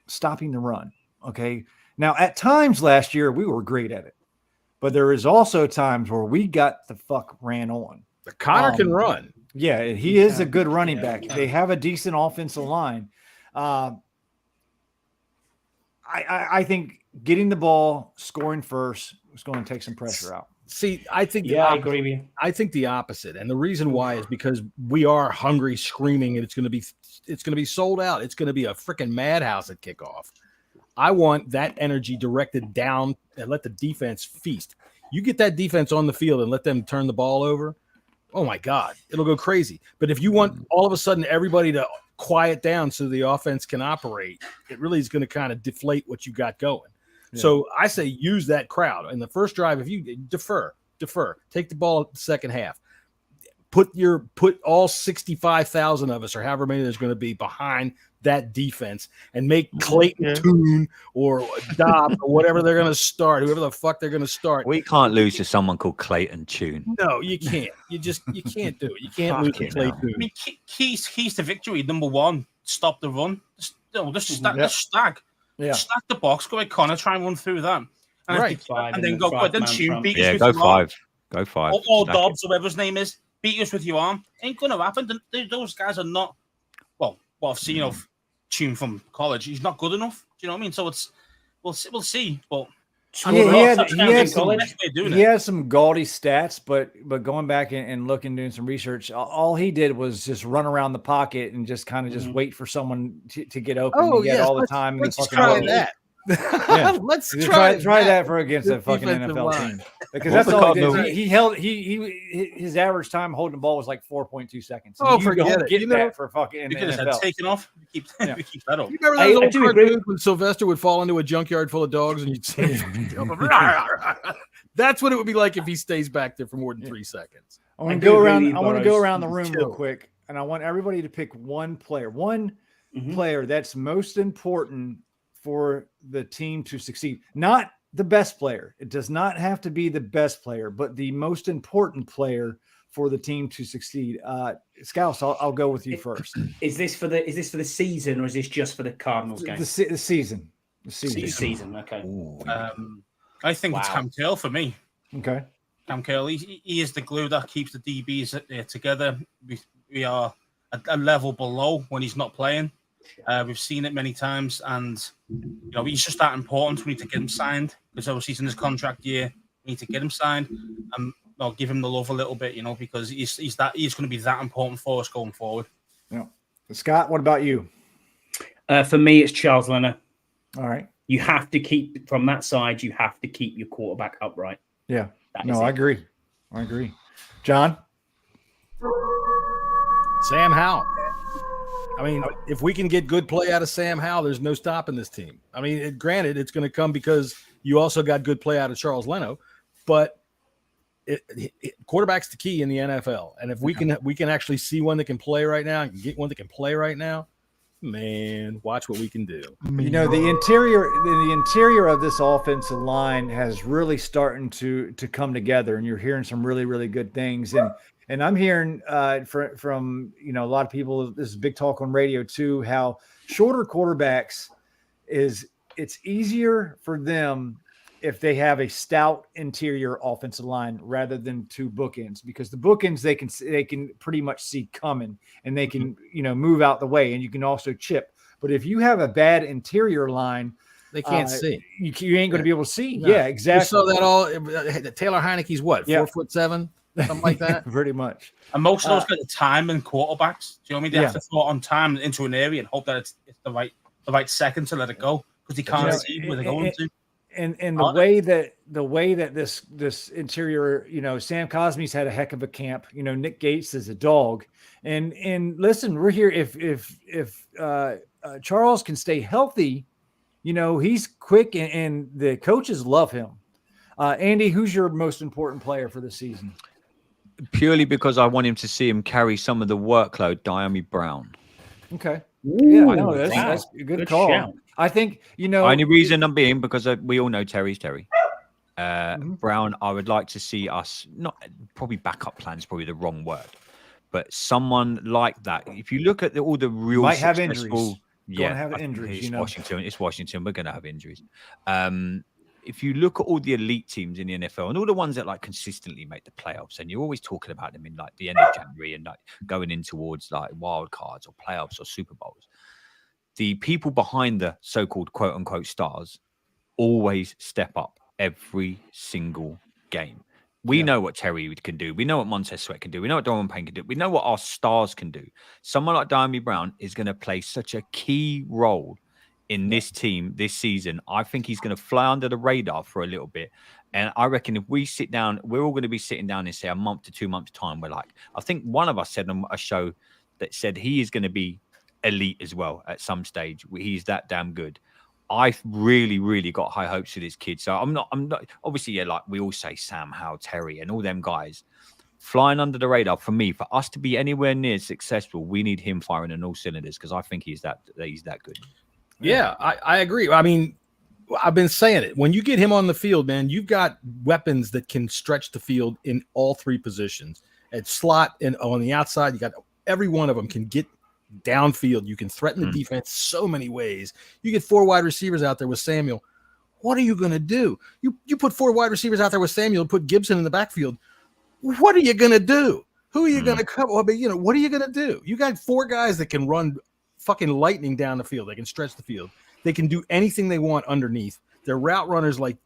[SPEAKER 8] stopping the run. Okay, now at times last year we were great at it, but there is also times where we got the fuck ran on.
[SPEAKER 1] The Connor can run.
[SPEAKER 8] Yeah, he is a good running back. They have a decent offensive line. I think getting the ball, scoring first is going to take some pressure out.
[SPEAKER 1] See, I think
[SPEAKER 6] I agree with you.
[SPEAKER 1] I think the opposite, and the reason why is because we are hungry, screaming, and it's going to be sold out. It's going to be a freaking madhouse at kickoff. I want that energy directed down and let the defense feast. You get that defense on the field and let them turn the ball over. Oh my God, it'll go crazy. But if you want all of a sudden everybody to quiet down so the offense can operate, it really is going to kind of deflate what you got going. Yeah. So I say use that crowd in the first drive. If you defer, take the ball at the second half, put all 65,000 of us or however many there's going to be behind that defense and make Clayton Tune or Dobbs or whatever they're going to start, whoever the fuck they're going to start.
[SPEAKER 9] We can't lose to someone called Clayton Tune.
[SPEAKER 1] No, you can't. You can't do it. You can't lose to Clayton Tune.
[SPEAKER 2] I mean, keys to victory. Number one, stop the run. Just stack. Yeah. Stack the box. Go at Connor. Try and run through that. And then go. Then Tune beat us with your arm.
[SPEAKER 9] Go five.
[SPEAKER 2] Or Dobbs, whatever his name is. Beat us with your arm. Ain't going to happen. Those guys are not. Well, I've seen Tune from college. He's not good enough. Do you know what I mean? So we'll see. But
[SPEAKER 8] he has some gaudy stats, but going back and looking, doing some research, all he did was just run around the pocket and just kind of just wait for someone to get open.
[SPEAKER 1] Oh, yeah, all the time. Let's try that.
[SPEAKER 8] Yeah. Let's try that for against a fucking NFL team, because that's all he did. His average time holding the ball was like 4.2 seconds.
[SPEAKER 1] Oh, forget it.
[SPEAKER 8] Get that for fucking in the NFL.
[SPEAKER 2] Taken off. We keep that up.
[SPEAKER 1] You remember those old cartoons when Sylvester would fall into a junkyard full of dogs and you'd see him? That's what it would be like if he stays back there for more than 3 seconds.
[SPEAKER 8] I want to go around the room real quick, and I want everybody to pick one player that's most important for the team to succeed. Not the best player. It does not have to be the best player, but the most important player for the team to succeed. Scouts, I'll go with you first.
[SPEAKER 6] Is this for the season, or is this just for the Cardinals game?
[SPEAKER 8] The season.
[SPEAKER 6] The season. Okay.
[SPEAKER 2] I think it's Cam Curl for me.
[SPEAKER 8] Okay.
[SPEAKER 2] Cam Curl. He is the glue that keeps the DBs together. We are a level below when he's not playing. We've seen it many times, and he's just that important. We need to get him signed, because obviously he's in his contract year. We need to get him signed and I'll give him the love a little bit, because he's going to be that important for us going forward.
[SPEAKER 8] Yeah. Scott, what about you?
[SPEAKER 6] For me, it's Charles Leno.
[SPEAKER 8] All right.
[SPEAKER 6] You have to keep from that side. You have to keep your quarterback upright.
[SPEAKER 8] Yeah. I agree. John?
[SPEAKER 1] Sam Howell. I mean, if we can get good play out of Sam Howell, there's no stopping this team. I mean, granted, it's going to come because you also got good play out of Charles Leno, but quarterback's the key in the NFL. And if we can actually see one that can play right now and get one that can play right now, man, watch what we can do.
[SPEAKER 8] The interior of this offensive line has really starting to come together, and you're hearing some really, really good things. And I'm hearing from a lot of people, this is big talk on radio too, how shorter quarterbacks it's easier for them if they have a stout interior offensive line rather than two bookends, because the bookends they can pretty much see coming, and they can move out the way, and you can also chip. But if you have a bad interior line,
[SPEAKER 1] They can't see.
[SPEAKER 8] You ain't going to be able to see.
[SPEAKER 1] No.
[SPEAKER 8] Yeah, exactly.
[SPEAKER 1] You saw that all. Taylor Heineke's what? 4'7", something like that.
[SPEAKER 8] Pretty much.
[SPEAKER 2] And most of those kind of time and quarterbacks. Do you know what I mean? They have to throw it on time into an area and hope that it's the right second to let it go because they can't see where they're going to.
[SPEAKER 8] And the way that this interior, Sam Cosmi's had a heck of a camp. Nick Gates is a dog, and listen, we're here. If Charles can stay healthy, he's quick, and the coaches love him. Andy, who's your most important player for the season?
[SPEAKER 9] Purely because I want him to see him carry some of the workload, Diami Brown.
[SPEAKER 8] Okay.
[SPEAKER 6] Ooh,
[SPEAKER 8] no, that's a good call.
[SPEAKER 6] Shout.
[SPEAKER 8] I think,
[SPEAKER 9] Only reason I'm being because we all know Terry's Terry. Brown, I would like to see us, not probably backup plan is probably the wrong word, but someone like that. If you look at all the real
[SPEAKER 8] might have
[SPEAKER 9] successful,
[SPEAKER 8] injuries. Have injuries.
[SPEAKER 9] It's Washington. We're going to have injuries. If you look at all the elite teams in the NFL and all the ones that like consistently make the playoffs, and you're always talking about them in like the end of January and like going in towards like wild cards or playoffs or Super Bowls, the people behind the so-called quote unquote stars always step up every single game. We know what Terry can do. We know what Montez Sweat can do. We know what Doran Payne can do. We know what our stars can do. Someone like Diami Brown is going to play such a key role in this team this season. I think he's going to fly under the radar for a little bit. And I reckon if we sit down, we're all going to be sitting down in, say, a month to 2 months' time. We're like, I think one of us said on a show that said he is going to be elite as well at some stage. He's that damn good. I've really, really got high hopes for this kid. So I'm not obviously, like we all say, Sam Howell, Terry, and all them guys flying under the radar. For me, for us to be anywhere near successful, we need him firing on all cylinders because I think he's that good.
[SPEAKER 1] Yeah, I agree. I mean, I've been saying it. When you get him on the field, man, you've got weapons that can stretch the field in all three positions. At slot and on the outside, you got every one of them can get downfield. You can threaten the defense so many ways. You get 4 wide receivers out there with Samuel. What are you going to do? You put 4 wide receivers out there with Samuel and put Gibson in the backfield. What are you going to do? Who are you going to cover? I mean, what are you going to do? You got 4 guys that can run fucking lightning down the field. They can stretch the field. They can do anything they want underneath. They're route runners on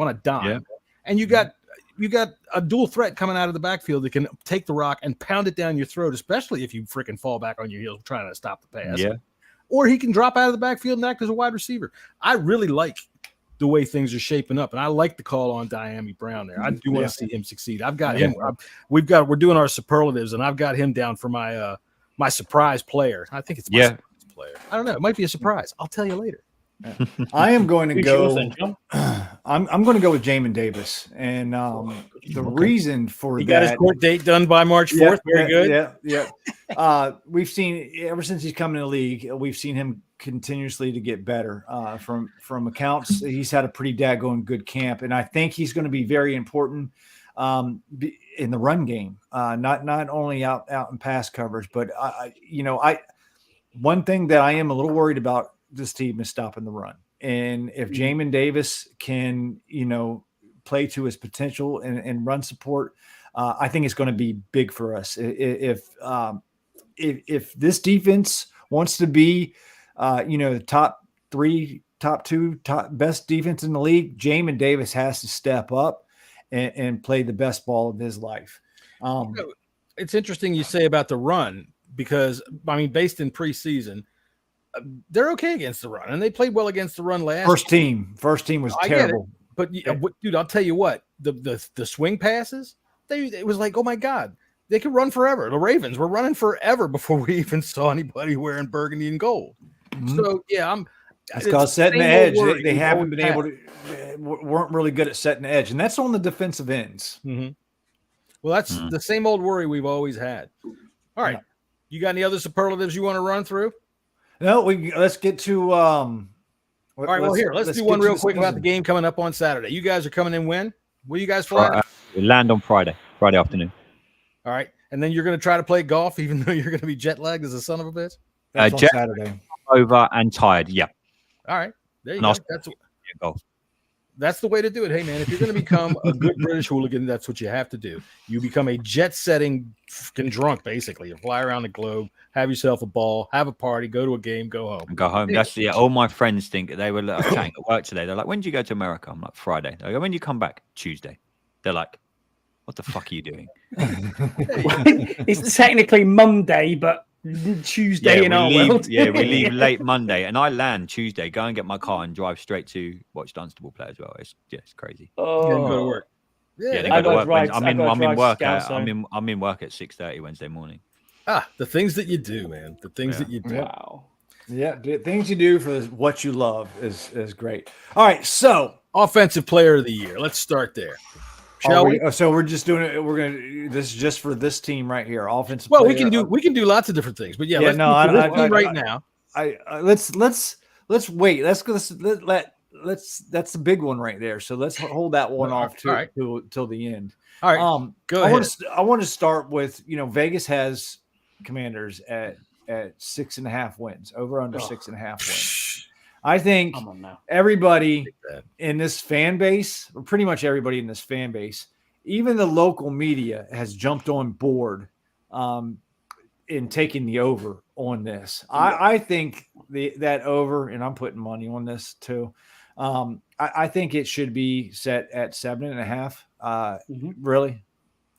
[SPEAKER 1] a dime. Yeah. And you got a dual threat coming out of the backfield that can take the rock and pound it down your throat, especially if you freaking fall back on your heels trying to stop the pass.
[SPEAKER 9] Yeah.
[SPEAKER 1] Or he can drop out of the backfield and act as a wide receiver. I really like the way things are shaping up, and I like the call on Diami Brown there. I do want to see him succeed. I've got him. We're doing our superlatives, and I've got him down for my my surprise player. I think it's my surprise player. I don't know. It might be a surprise. I'll tell you later.
[SPEAKER 8] I am going to go. I'm going to go with Jamin Davis, and the reason for
[SPEAKER 1] he got his court date done by March 4th. Very good.
[SPEAKER 8] Yeah. We've seen ever since he's come in the league, we've seen him continuously to get better. From accounts, he's had a pretty daggone good camp, and I think he's going to be very important in the run game. Not only out in pass coverage, but one thing that I am a little worried about this team is stopping the run. And if Jamin Davis can, play to his potential and run support, I think it's going to be big for us. If this defense wants to be, the top 3, top 2, best defense in the league, Jamin Davis has to step up and play the best ball of his life.
[SPEAKER 1] It's interesting you say about the run because, based in preseason, they're okay against the run, and they played well against the run last.
[SPEAKER 8] First team was terrible.
[SPEAKER 1] But dude, I'll tell you what, the swing passes, it was like, oh my God, they could run forever. The Ravens were running forever before we even saw anybody wearing burgundy and gold. So
[SPEAKER 8] it's called setting the edge. They haven't been able to, weren't really good at setting the edge, and that's on the defensive ends.
[SPEAKER 1] Mm-hmm. Well, that's the same old worry we've always had. All right, you got any other superlatives you want to run through?
[SPEAKER 8] No, let's get to. All
[SPEAKER 1] right, well, let's do one real quick about the game coming up on Saturday. You guys are coming in when? Will you guys fly?
[SPEAKER 9] We land on Friday afternoon.
[SPEAKER 1] All right, and then you're going to try to play golf, even though you're going to be jet lagged as a son of a bitch.
[SPEAKER 8] That's on Saturday.
[SPEAKER 9] Over and tired. Yeah.
[SPEAKER 1] All right, there you go. That's
[SPEAKER 9] golf.
[SPEAKER 1] That's the way to do it. Hey, man, if you're going to become a good British hooligan, that's what you have to do. You become a jet-setting fucking drunk, basically. You fly around the globe, have yourself a ball, have a party, go to a game, go home.
[SPEAKER 9] And go home. That's all my friends think. They were chatting at work today. They're like, when do you go to America? I'm like, Friday. They go, when do you come back? Tuesday. They're like, what the fuck are you doing?
[SPEAKER 6] It's technically Monday, but Tuesday in our world.
[SPEAKER 9] Yeah, we leave late Monday, and I land Tuesday. Go and get my car and drive straight to watch Dunstable play as well. It's crazy.
[SPEAKER 1] Oh, go to work.
[SPEAKER 9] Yeah, they go to work. I'm in work at 6:30 Wednesday morning.
[SPEAKER 1] The things that you do, man. The things that you do.
[SPEAKER 6] Wow.
[SPEAKER 8] Yeah, the things you do for what you love is great. All right, so
[SPEAKER 1] offensive player of the year. Let's start there. Shall we?
[SPEAKER 8] So we're just doing it. We're gonna. This is just for this team right here. Offensive.
[SPEAKER 1] Well,
[SPEAKER 8] player.
[SPEAKER 1] we can do lots of different things, but let's right now.
[SPEAKER 8] Let's wait. That's the big one right there. So let's hold that one off till the end.
[SPEAKER 1] All right. Go ahead.
[SPEAKER 8] I want to start with Vegas has Commanders at 6.5 wins, over under 6.5 wins. I think everybody in this fan base, or pretty much everybody in this fan base, even the local media has jumped on board in taking the over on this. I think that over, and I'm putting money on this too. I think it should be set at 7.5. Really?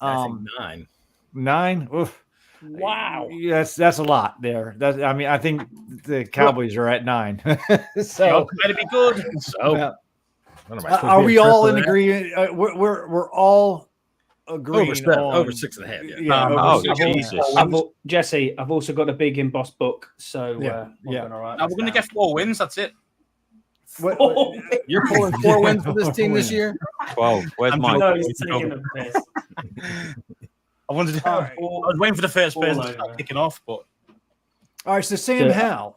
[SPEAKER 1] I think 9.
[SPEAKER 8] 9? Oof.
[SPEAKER 6] Wow.
[SPEAKER 8] Yes, that's a lot there. I think the Cowboys are at 9. So
[SPEAKER 2] better be good.
[SPEAKER 1] So
[SPEAKER 8] are we all in agreement? We're all agreeing
[SPEAKER 1] over 6.5.
[SPEAKER 8] Yeah.
[SPEAKER 2] Jesus.
[SPEAKER 6] Jesse, I've also got a big embossed book, so we're all right.
[SPEAKER 2] Now we're going to get 4 wins. That's it.
[SPEAKER 1] You're pulling 4 wins for this team this year?
[SPEAKER 9] 12. Where's mine?
[SPEAKER 6] No, he's taking the piss.
[SPEAKER 2] I was waiting for the first person to start kicking off, but
[SPEAKER 8] all right. So Sam Howell,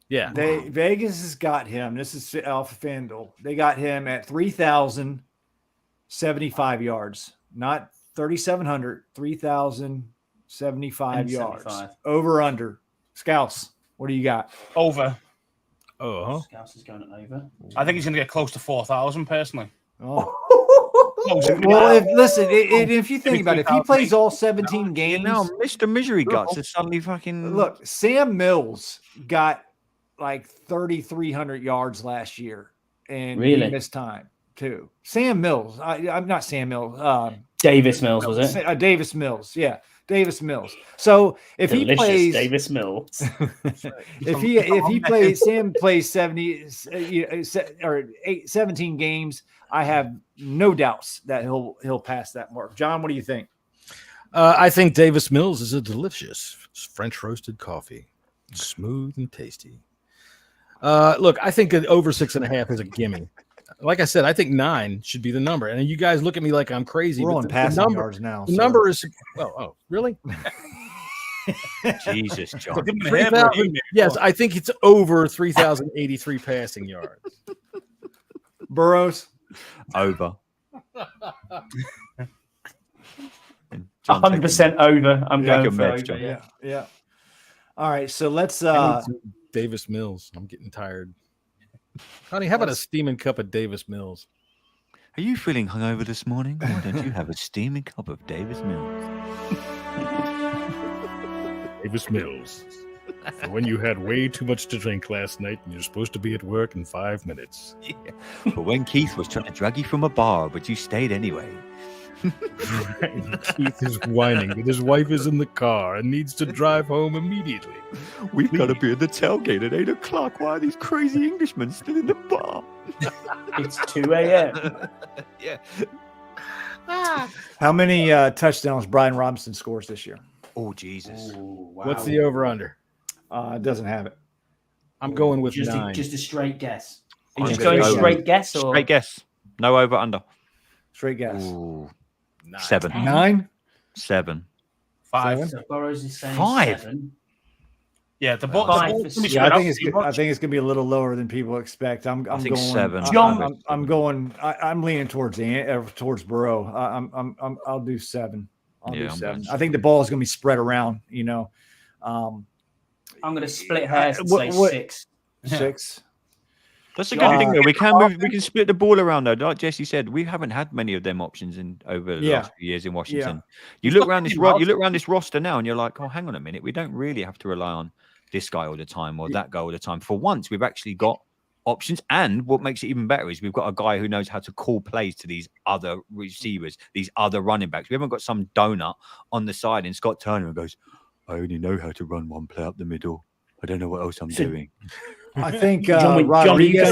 [SPEAKER 1] Vegas
[SPEAKER 8] has got him. This is off of FanDuel. They got him at 3,075 yards, not 3,700. 3,075 yards. Over under. Scouts, what do you got?
[SPEAKER 2] Over.
[SPEAKER 6] Scouts is going over.
[SPEAKER 2] I think he's going to get close to 4,000 personally.
[SPEAKER 8] Oh. Well, if you think about it, if he plays all 17 games,
[SPEAKER 9] Mr. Misery Guts is suddenly fucking.
[SPEAKER 8] Look, Sam Mills got like 3,300 yards last year, and he missed time too. Sam Mills, I'm not Sam Mills.
[SPEAKER 6] Davis Mills was it?
[SPEAKER 8] Davis Mills, yeah, Davis Mills. So if he plays
[SPEAKER 6] Davis Mills,
[SPEAKER 8] Sam plays 17 games. I have no doubts that he'll pass that mark. John, what do you think?
[SPEAKER 1] I think Davis Mills is a delicious French roasted coffee, smooth and tasty. Look, I think that over 6.5 is a gimme. Like I said, I think 9 should be the number. And you guys look at me like I'm crazy.
[SPEAKER 8] We're on passing yards now.
[SPEAKER 1] The number is really?
[SPEAKER 9] Jesus, John.
[SPEAKER 1] Yes, I think it's over 3,083 passing yards.
[SPEAKER 8] Burrows.
[SPEAKER 9] Over.
[SPEAKER 6] 100% over. I'm going for over.
[SPEAKER 8] Yeah. All right, so let's
[SPEAKER 1] Davis Mills. I'm getting tired. Honey, how about a steaming cup of Davis Mills?
[SPEAKER 9] Are you feeling hungover this morning? Why don't you have a steaming cup of Davis Mills?
[SPEAKER 3] Davis Mills. For when you had way too much to drink last night and you're supposed to be at work in 5 minutes.
[SPEAKER 9] Yeah. For when Keith was trying to drag you from a bar, but you stayed anyway.
[SPEAKER 3] Keith is whining that his wife is in the car and needs to drive home immediately.
[SPEAKER 9] We've got to be at the tailgate at 8 o'clock. Why are these crazy Englishmen still in the bar?
[SPEAKER 6] It's 2 a.m.
[SPEAKER 9] Yeah.
[SPEAKER 8] How many touchdowns Brian Robinson scores this year?
[SPEAKER 9] Oh, Jesus.
[SPEAKER 6] Ooh, wow.
[SPEAKER 1] What's the over-under?
[SPEAKER 8] It doesn't have it.
[SPEAKER 1] I'm going with
[SPEAKER 6] just
[SPEAKER 1] 9.
[SPEAKER 6] Just a straight guess. Are you just going straight guess? Or?
[SPEAKER 9] Straight guess. No over-under.
[SPEAKER 8] Straight guess.
[SPEAKER 9] Ooh.
[SPEAKER 1] 9.
[SPEAKER 9] 7.
[SPEAKER 8] 9?
[SPEAKER 9] 7.
[SPEAKER 2] 5.
[SPEAKER 6] So Burrows is saying
[SPEAKER 9] 5.
[SPEAKER 6] 7.
[SPEAKER 2] Yeah,
[SPEAKER 8] I think it's going to be a little lower than people expect. I'm going
[SPEAKER 9] 7.
[SPEAKER 8] I'm leaning towards Burrow. I'll do 7. I'll do 7. I think the ball is going to be spread around. I'm
[SPEAKER 6] going to split hairs and say 6.
[SPEAKER 8] 6.
[SPEAKER 9] That's a good thing, though. We can split the ball around, though. Like Jesse said, we haven't had many of them options over the last few years in Washington. You look around this roster now, and you're like, oh, hang on a minute. We don't really have to rely on this guy all the time or that guy all the time. For once, we've actually got options. And what makes it even better is we've got a guy who knows how to call plays to these other receivers, these other running backs. We haven't got some donut on the side in Scott Turner who goes, I only know how to run one play up the middle. I don't know what else I'm doing.
[SPEAKER 8] I think
[SPEAKER 1] Rodriguez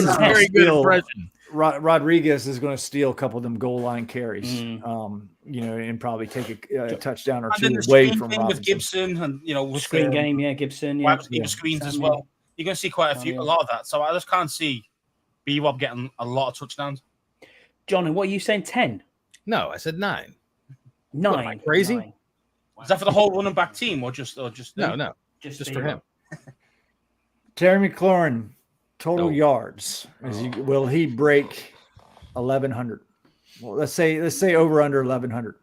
[SPEAKER 8] is going to steal a couple of them goal line carries, and probably take a touchdown or two away from Robinson.
[SPEAKER 2] With Gibson and with
[SPEAKER 6] screen game, Gibson,
[SPEAKER 2] screens as well. You're going to see quite a lot of that. So I just can't see B-Rob getting a lot of touchdowns.
[SPEAKER 6] John, and what are you saying? 10?
[SPEAKER 1] No, I said 9.
[SPEAKER 6] 9.
[SPEAKER 1] What, am I crazy?
[SPEAKER 6] 9.
[SPEAKER 2] Is that for the whole running back team or just
[SPEAKER 1] no, just for him?
[SPEAKER 8] Terry McLaurin, total yards. Will he break 1,100? Well, let's say over under 1,100.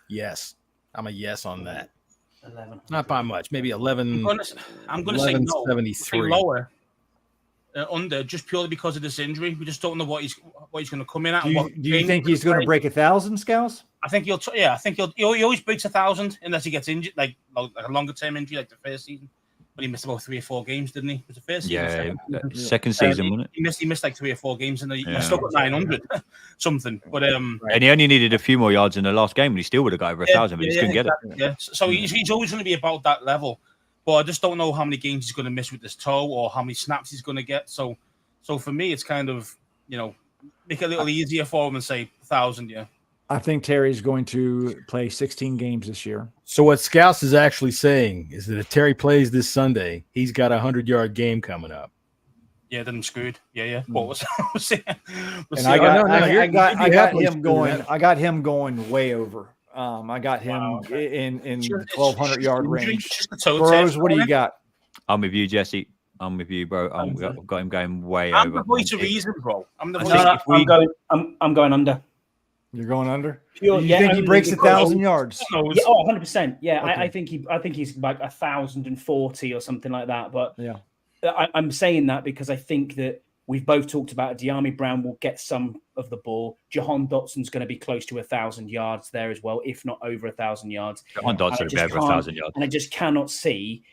[SPEAKER 1] Yes, I'm a yes on that.
[SPEAKER 6] 11.
[SPEAKER 1] Not by much, maybe 11.
[SPEAKER 2] I'm going to say no.
[SPEAKER 1] 73.
[SPEAKER 2] Lower. Under, just purely because of this injury. We just don't know what he's going to come in at.
[SPEAKER 8] Do you think he's going to break 1,000, Scouts?
[SPEAKER 2] I think he'll. I think he always breaks 1,000 unless he gets injured, like a longer term injury, like the first season. But he missed about 3 or 4 games, didn't he? Was it the first season?
[SPEAKER 9] Second season, wasn't it?
[SPEAKER 2] He missed like 3 or 4 games, and he still got 900 something. But
[SPEAKER 9] and he only needed a few more yards in the last game, and he still would have got over 1,000, but he just couldn't get it.
[SPEAKER 2] Yeah, so he's always going to be about that level. But I just don't know how many games he's going to miss with this toe, or how many snaps he's going to get. So for me, it's kind of make it a little easier for him and say 1,000. Yeah.
[SPEAKER 8] I think Terry's going to play 16 games this year.
[SPEAKER 1] So what Scouts is actually saying is that if Terry plays this Sunday, he's got a 100-yard game coming up.
[SPEAKER 2] Yeah, then I'm screwed. Yeah. What was
[SPEAKER 8] I got him going. I got him going way over. I got him in the 1,200-yard range. Burrows, what do you got?
[SPEAKER 9] I'm with you, Jesse. I'm with you, bro. I've got him going way over.
[SPEAKER 2] I'm the voice of reason, bro. I'm
[SPEAKER 6] going under.
[SPEAKER 8] You're going under? You think he breaks 1,000 yards?
[SPEAKER 6] Yeah, 100%. Yeah, okay. I think he's like 1,040 or something like that. But I'm saying that because I think that we've both talked about De'Ami Brown will get some of the ball. Jahan Dotson's going to be close to 1,000 yards there as well, if not over 1,000 yards.
[SPEAKER 9] Jahan Dotson will be over 1,000 yards.
[SPEAKER 6] And I just cannot see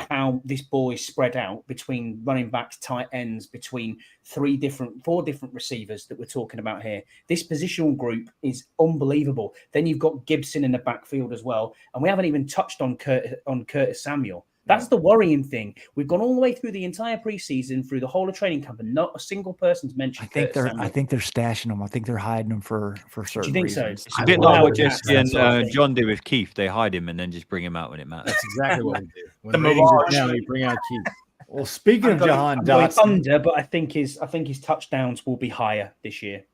[SPEAKER 6] how this ball is spread out between running backs, tight ends, between 4 different receivers that we're talking about here. This positional group is unbelievable. Then you've got Gibson in the backfield as well, and we haven't even touched on Curtis Samuel. That's the worrying thing. We've gone all the way through the entire preseason, through the whole of training camp, and not a single person's mentioned.
[SPEAKER 8] I think they're stashing them. I think they're hiding them for certain.
[SPEAKER 6] Do you think
[SPEAKER 8] reasons.
[SPEAKER 6] so?
[SPEAKER 9] It's a bit like what Jesse and John did with Keith. They hide him and then just bring him out when it matters.
[SPEAKER 1] That's exactly what we do. When the ratings are down, we bring out Keith.
[SPEAKER 8] Well, speaking of Jahan Dotson,
[SPEAKER 6] under, but I think his touchdowns will be higher this year.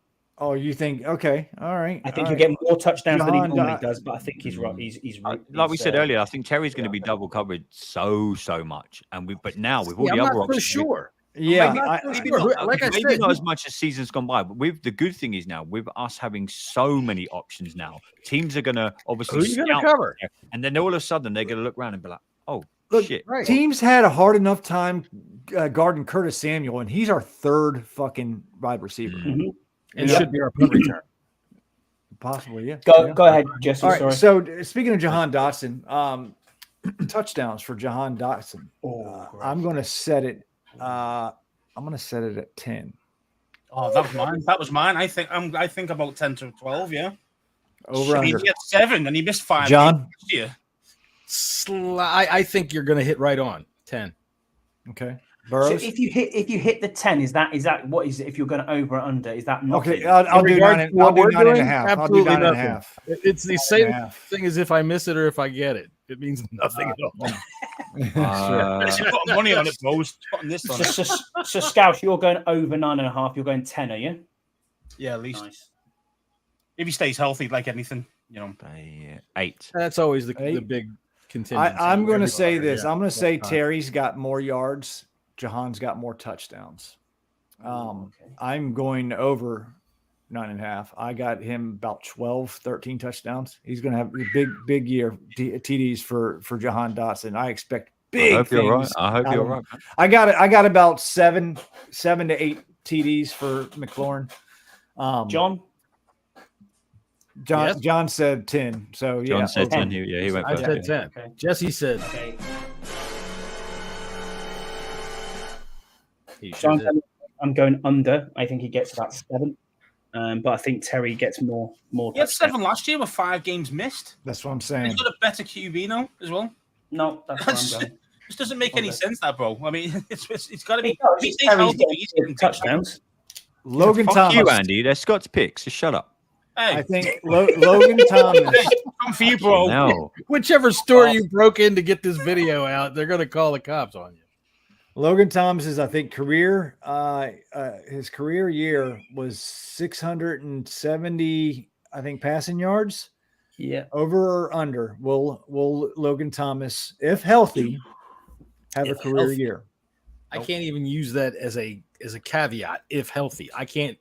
[SPEAKER 8] Oh, you think? Okay, all right.
[SPEAKER 6] I think he'll get more touchdowns than he normally does, but I think he's right. He's
[SPEAKER 9] like we said earlier. I think Terry's going to be double covered so much, but now with all the other options,
[SPEAKER 1] sure.
[SPEAKER 8] Yeah,
[SPEAKER 9] maybe not as much as seasons gone by, but the good thing is now with us having so many options now, teams are going to obviously
[SPEAKER 1] who are you going to cover,
[SPEAKER 9] and then all of a sudden they're going to look around and be like, oh.
[SPEAKER 8] Look,
[SPEAKER 9] shit.
[SPEAKER 8] Right. Teams had a hard enough time guarding Curtis Samuel, and he's our 3rd fucking wide receiver.
[SPEAKER 6] Mm-hmm.
[SPEAKER 1] It should be our punt return.
[SPEAKER 8] Possibly, yeah.
[SPEAKER 6] Go ahead, Jesse.
[SPEAKER 8] All right, so speaking of Jahan Dotson, touchdowns for Jahan Dotson. I'm going to set it. I'm going to set it at 10.
[SPEAKER 2] Oh, that was mine. That was mine. I think about 10 to 12. Yeah.
[SPEAKER 8] Over under.
[SPEAKER 2] He had 7 and he missed 5.
[SPEAKER 8] John.
[SPEAKER 2] Yeah.
[SPEAKER 1] I think you're going to hit right on 10.
[SPEAKER 8] Okay.
[SPEAKER 6] Burrows? So if you hit the 10, is that what is it? If you're going over or under, is that nothing?
[SPEAKER 8] Okay, I'll do 9.5.
[SPEAKER 1] Absolutely
[SPEAKER 8] I'll do
[SPEAKER 1] 9.5. It's the same thing as if I miss it or if I get it. It means nothing at all.
[SPEAKER 2] Put money on it, Bose.
[SPEAKER 6] So Scouse, you're going over 9.5. You're going 10, are you?
[SPEAKER 2] Yeah, at least. Nice. If he stays healthy, like anything,
[SPEAKER 9] 8.
[SPEAKER 1] That's always the big contingency.
[SPEAKER 8] I'm going to say this. I'm going to say Terry's got more yards. Jahan's got more touchdowns. I'm going over 9.5. I got him about 12, 13 touchdowns. He's going to have a big year TDs for Jahan Dotson. I expect big
[SPEAKER 9] I hope you're right.
[SPEAKER 8] things.
[SPEAKER 9] I hope you're right.
[SPEAKER 8] I got about 7 to 8 TDs for McLaurin.
[SPEAKER 6] John
[SPEAKER 1] Yes?
[SPEAKER 8] John said 10. So yeah,
[SPEAKER 9] John said 10.
[SPEAKER 6] 10.
[SPEAKER 9] He went
[SPEAKER 1] I
[SPEAKER 9] first.
[SPEAKER 1] said 10.
[SPEAKER 6] Okay.
[SPEAKER 1] Jesse said.
[SPEAKER 6] Okay.
[SPEAKER 1] He sure did.
[SPEAKER 6] I'm going under. I think he gets about 7. But I think Terry gets more.
[SPEAKER 2] He had 7 last year with 5 games missed.
[SPEAKER 8] that's what I'm saying.
[SPEAKER 2] He's got a better QB now as well.
[SPEAKER 6] No, that's where I'm going.
[SPEAKER 2] This doesn't make any sense, that, bro. I mean, it's got to be.
[SPEAKER 6] He does.
[SPEAKER 2] If he stays
[SPEAKER 6] Terry's
[SPEAKER 2] healthy,
[SPEAKER 6] getting
[SPEAKER 2] he's getting
[SPEAKER 6] touchdowns.
[SPEAKER 8] Logan
[SPEAKER 9] Fuck
[SPEAKER 8] Thomas.
[SPEAKER 9] you, Andy. They're Scott's picks. Just shut up.
[SPEAKER 2] Hey,
[SPEAKER 8] I think Logan Thomas.
[SPEAKER 2] come for you, bro.
[SPEAKER 9] No.
[SPEAKER 1] Whichever store you broke in to get this video out, they're going to call the cops on you.
[SPEAKER 8] Logan Thomas is, I think, his career year was 670, I think, passing yards.
[SPEAKER 6] Yeah.
[SPEAKER 8] Over or under? Will Logan Thomas, if healthy, have a career
[SPEAKER 1] healthy.
[SPEAKER 8] year?
[SPEAKER 1] I can't even use that as a caveat. If healthy, I can't.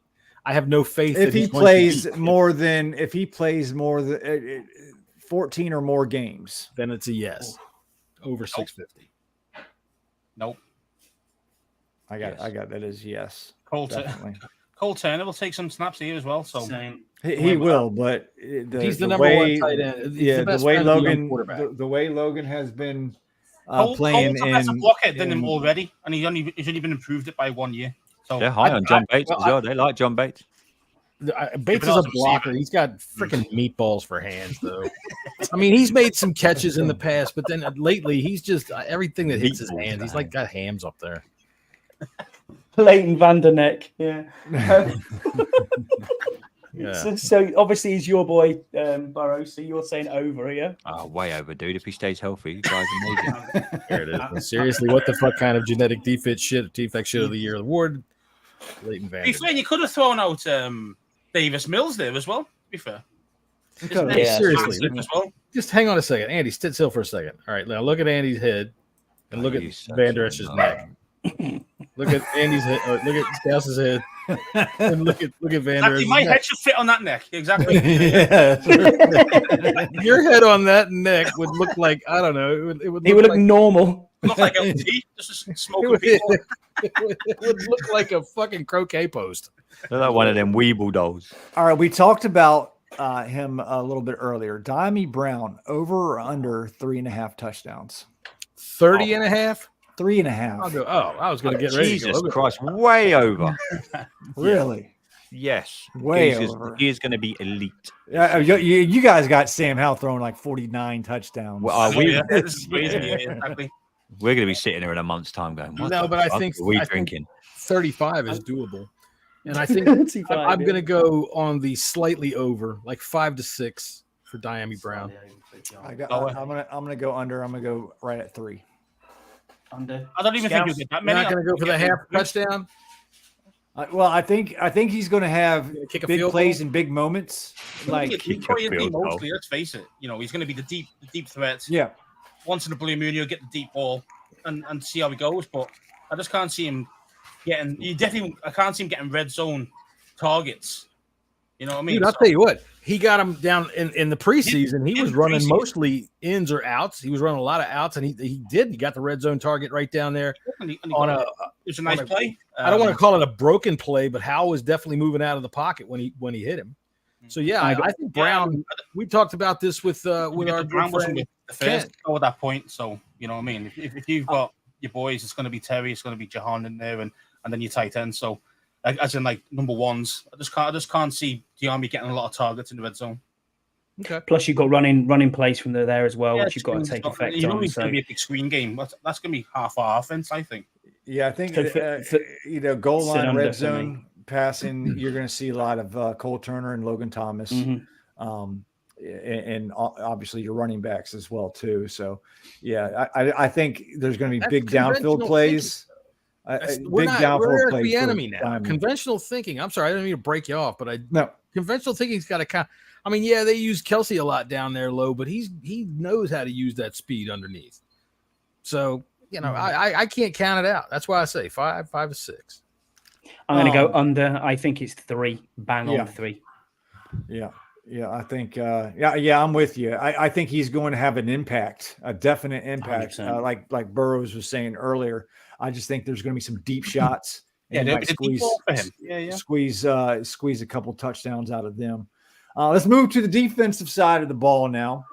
[SPEAKER 1] I have no faith.
[SPEAKER 8] If
[SPEAKER 1] that
[SPEAKER 8] he
[SPEAKER 1] he's going
[SPEAKER 8] plays
[SPEAKER 1] to be-
[SPEAKER 8] more than 14 or more games,
[SPEAKER 1] then it's a yes. Over 650.
[SPEAKER 2] Nope.
[SPEAKER 8] I got that is yes.
[SPEAKER 2] Cole
[SPEAKER 8] Definitely.
[SPEAKER 2] Turner will take some snaps here as well. So
[SPEAKER 6] Same.
[SPEAKER 8] He will, but
[SPEAKER 1] He's the number one tight end. He's
[SPEAKER 8] Yeah,
[SPEAKER 1] the best
[SPEAKER 8] the way
[SPEAKER 1] friend of the young
[SPEAKER 8] Logan,
[SPEAKER 1] quarterback.
[SPEAKER 8] the way Logan has been
[SPEAKER 2] Cole's
[SPEAKER 8] playing
[SPEAKER 2] a better
[SPEAKER 8] in
[SPEAKER 2] blockhead than him already, and he's only been improved it by 1 year. So
[SPEAKER 9] They're high on John Bates as well. They like John Bates.
[SPEAKER 1] Bates is
[SPEAKER 2] also
[SPEAKER 1] a blocker. He's got freaking meatballs for hands, though. I mean, he's made some catches in the past, but then lately he's just everything that hits his hands. He's like got hams up there.
[SPEAKER 6] Leighton Van Der Neck. Yeah.
[SPEAKER 1] Yeah.
[SPEAKER 6] So obviously he's your boy, Burrow. So you're saying over, yeah?
[SPEAKER 9] Oh, way over, dude. If he stays healthy, the guy's amazing.
[SPEAKER 1] There it is. But seriously, what the fuck kind of genetic defect shit of the year award? Leighton Van
[SPEAKER 2] to be
[SPEAKER 1] Der
[SPEAKER 2] fair, you could have thrown out Davis Mills there as well. To be fair,
[SPEAKER 8] Okay.
[SPEAKER 1] Hey, seriously,
[SPEAKER 2] as well.
[SPEAKER 1] just hang on a second. Andy, sit still for a second. All right, now look at Andy's head and look at Van Der Esch's neck. Look at Andy's head. Look at Stouse's head. And look at Van Der
[SPEAKER 2] Exactly,
[SPEAKER 1] Esch's
[SPEAKER 2] my
[SPEAKER 1] neck.
[SPEAKER 2] head should fit on that neck. Exactly.
[SPEAKER 1] Your head on that neck would look like, I don't know. It would
[SPEAKER 6] He would look normal.
[SPEAKER 2] Look like LT, just
[SPEAKER 1] it
[SPEAKER 2] smoking
[SPEAKER 1] would,
[SPEAKER 2] people.
[SPEAKER 1] it would look like a fucking croquet post.
[SPEAKER 9] They're like one of them Weeble dolls.
[SPEAKER 8] All right, we talked about him a little bit earlier. Diami Brown, over or under 3.5 touchdowns?
[SPEAKER 1] 30 and a half?
[SPEAKER 8] 3.5.
[SPEAKER 1] I'll go. Oh, I was going to get ready.
[SPEAKER 9] Jesus Christ, way over.
[SPEAKER 8] Really?
[SPEAKER 9] Yes.
[SPEAKER 8] Way
[SPEAKER 9] He is-
[SPEAKER 8] over.
[SPEAKER 9] He is going to be elite.
[SPEAKER 8] You guys got Sam Howell throwing like 49 touchdowns.
[SPEAKER 9] Well,
[SPEAKER 2] Oh, yeah, this is crazy. Yeah, exactly.
[SPEAKER 9] We're going to be sitting here in a month's time going, what
[SPEAKER 1] No,
[SPEAKER 9] the
[SPEAKER 1] but I
[SPEAKER 9] fuck
[SPEAKER 1] think-
[SPEAKER 9] are we
[SPEAKER 1] I think-
[SPEAKER 9] drinking?
[SPEAKER 1] 35 is doable. And I think
[SPEAKER 6] 35,
[SPEAKER 1] I'm
[SPEAKER 6] yeah.
[SPEAKER 1] going to go on the slightly over, like 5 to 6 for Diami Brown.
[SPEAKER 8] I'm gonna go under. I'm gonna go right at 3.
[SPEAKER 6] Under.
[SPEAKER 2] I don't even
[SPEAKER 6] Scouts.
[SPEAKER 2] think you'll get that
[SPEAKER 1] You're
[SPEAKER 2] many.
[SPEAKER 1] not going to go for the half touchdown?
[SPEAKER 8] Well, I think he's going to have
[SPEAKER 1] Kick a
[SPEAKER 8] big
[SPEAKER 1] field
[SPEAKER 8] plays
[SPEAKER 1] goal?
[SPEAKER 8] and big moments.
[SPEAKER 2] Like
[SPEAKER 8] Like,
[SPEAKER 9] kick a field goal.
[SPEAKER 2] mostly, let's face it. You know, he's going to be the deep threat.
[SPEAKER 8] yeah,
[SPEAKER 2] Once in a blue moon, you'll get the deep ball and see how he goes. But I just can't see him getting. I can't see him getting red zone targets. You know what I mean?
[SPEAKER 1] Dude, I'll
[SPEAKER 2] So-
[SPEAKER 1] tell you what. He got him down in the preseason. He
[SPEAKER 2] In
[SPEAKER 1] was
[SPEAKER 2] the
[SPEAKER 1] running
[SPEAKER 2] preseason.
[SPEAKER 1] mostly ins or outs. He was running a lot of outs, and he got the red zone target right down there
[SPEAKER 2] and he
[SPEAKER 1] on a.
[SPEAKER 2] it's a nice
[SPEAKER 1] on a-
[SPEAKER 2] play.
[SPEAKER 1] I don't want to call it a broken play, but Howell was definitely moving out of the pocket when he hit him. So yeah, I think Brown. We talked about this with our good
[SPEAKER 2] Brown wasn't
[SPEAKER 1] friend.
[SPEAKER 2] with the first go at that point. So you know what I mean. If you've got your boys, it's going to be Terry, it's going to be Jahan in there, and then your tight end. So as in like number ones, I just can't see Diami getting a lot of targets in the red zone.
[SPEAKER 1] Okay.
[SPEAKER 6] Plus, you've got running plays from there as well,
[SPEAKER 2] Yeah,
[SPEAKER 6] which you've got to
[SPEAKER 2] it's
[SPEAKER 6] take
[SPEAKER 2] not-
[SPEAKER 6] effect
[SPEAKER 2] you know
[SPEAKER 6] on.
[SPEAKER 2] it's going to be a big screen game. That's going to be half our offense, I think.
[SPEAKER 8] yeah. I think
[SPEAKER 6] So for-
[SPEAKER 8] goal
[SPEAKER 6] sit
[SPEAKER 8] line,
[SPEAKER 6] under
[SPEAKER 8] red
[SPEAKER 6] for me.
[SPEAKER 8] zone passing. You're going to see a lot of Cole Turner and Logan Thomas.
[SPEAKER 6] Mhm.
[SPEAKER 8] And obviously your running backs as well too. So yeah, I think there's going to be
[SPEAKER 1] That's
[SPEAKER 8] big
[SPEAKER 1] conventional
[SPEAKER 8] downfield plays.
[SPEAKER 1] We're
[SPEAKER 8] Big
[SPEAKER 1] not,
[SPEAKER 8] downfield
[SPEAKER 1] we're
[SPEAKER 8] plays.
[SPEAKER 1] the
[SPEAKER 8] for
[SPEAKER 1] enemy now.
[SPEAKER 8] Diamond.
[SPEAKER 1] Conventional thinking. I'm sorry, I didn't mean to break you off, but
[SPEAKER 8] No,
[SPEAKER 1] conventional thinking's got to kind. I mean, yeah, they use Kelsey a lot down there low, but he knows how to use that speed underneath. So you know, I can't count it out. That's why I say 5 to 6.
[SPEAKER 6] I'm going to go under. I think it's 3. Bang
[SPEAKER 8] Yeah.
[SPEAKER 6] on 3.
[SPEAKER 8] yeah. Yeah, I think. Yeah, I'm with you. I think he's going to have an impact, a definite impact. Like Burrows was saying earlier. I just think there's going to be some deep shots.
[SPEAKER 2] Yeah,
[SPEAKER 8] and
[SPEAKER 2] there'll
[SPEAKER 8] might
[SPEAKER 2] be the deep ball for him. Yeah.
[SPEAKER 8] squeeze a couple touchdowns out of them. Let's move to the defensive side of the ball now.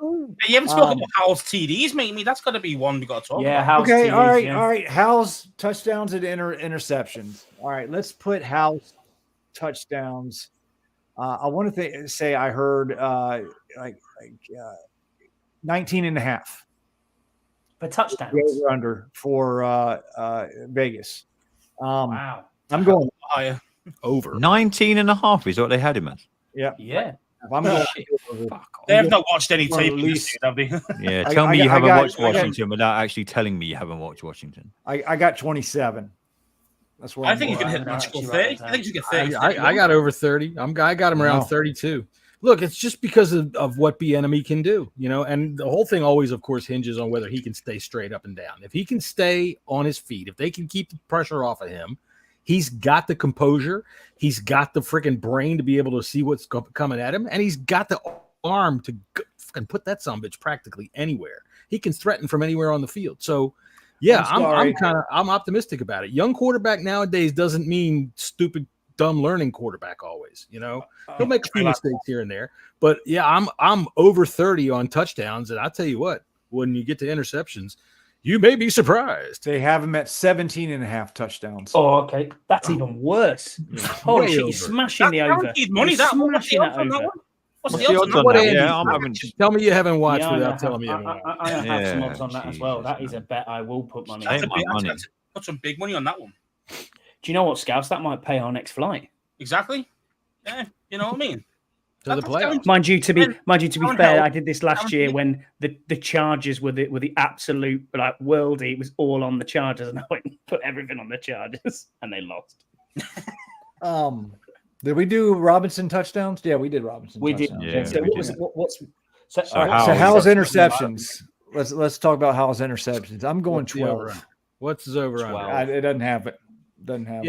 [SPEAKER 2] You haven't spoken about Howell's TDs, mate. That's got to be one we got to talk about.
[SPEAKER 6] Howell's
[SPEAKER 8] okay,
[SPEAKER 6] TDs,
[SPEAKER 8] all right. Howell's touchdowns and interceptions. All right, let's put Howell's touchdowns. I want to say I heard like 19 and a half.
[SPEAKER 6] For touchdowns.
[SPEAKER 8] Under for Vegas.
[SPEAKER 6] Wow.
[SPEAKER 8] I'm going
[SPEAKER 2] higher.
[SPEAKER 1] Over.
[SPEAKER 9] 19 and a half is what they had him as.
[SPEAKER 8] Yeah.
[SPEAKER 6] If
[SPEAKER 8] I'm going
[SPEAKER 2] they have not watched any tape, have they?
[SPEAKER 9] Yeah, tell me you haven't watched Washington without actually telling me you haven't watched Washington.
[SPEAKER 8] I got 27. That's what
[SPEAKER 2] I think you can hit magical 30. I think you can get 30.
[SPEAKER 1] I got over 30. I got him around 32. Look, it's just because of what Bieniemy can do, and the whole thing always, of course, hinges on whether he can stay straight up and down. If he can stay on his feet, if they can keep the pressure off of him, he's got the composure. He's got the freaking brain to be able to see what's coming at him, and he's got the arm to fucking put that sumbitch practically anywhere. He can threaten from anywhere on the field. So, yeah, I'm optimistic about it. Young quarterback nowadays doesn't mean stupid, dumb learning quarterback always. He'll make a few mistakes here and there, but yeah, I'm over 30 on touchdowns, and I'll tell you what, when you get to interceptions, you may be surprised.
[SPEAKER 8] They have him at 17 and a half touchdowns.
[SPEAKER 6] Oh, okay. That's even worse. Holy shit, you're smashing the over.
[SPEAKER 2] Money,
[SPEAKER 6] smashing that over.
[SPEAKER 2] What's the odds on
[SPEAKER 1] that? Tell me you haven't watched without telling me you haven't watched.
[SPEAKER 6] I have some odds on that as well. That is a bet I will put money
[SPEAKER 2] on. Put some big money on that one.
[SPEAKER 6] Do you know what, Scouts? That might pay our next flight.
[SPEAKER 2] Exactly. Yeah, you know what I mean?
[SPEAKER 1] To the playoffs.
[SPEAKER 6] Mind you, to be fair, I did this last year when the Chargers were the absolute worldie. It was all on the Chargers, and I went and put everything on the Chargers, and they lost.
[SPEAKER 8] Did we do Robinson touchdowns? Yeah, we did Robinson.
[SPEAKER 6] We
[SPEAKER 8] touchdowns.
[SPEAKER 6] did. Yeah, so
[SPEAKER 8] Howell's interceptions. Let's talk about Howell's interceptions. I'm going 12.
[SPEAKER 1] What's his over under?
[SPEAKER 8] It doesn't have it.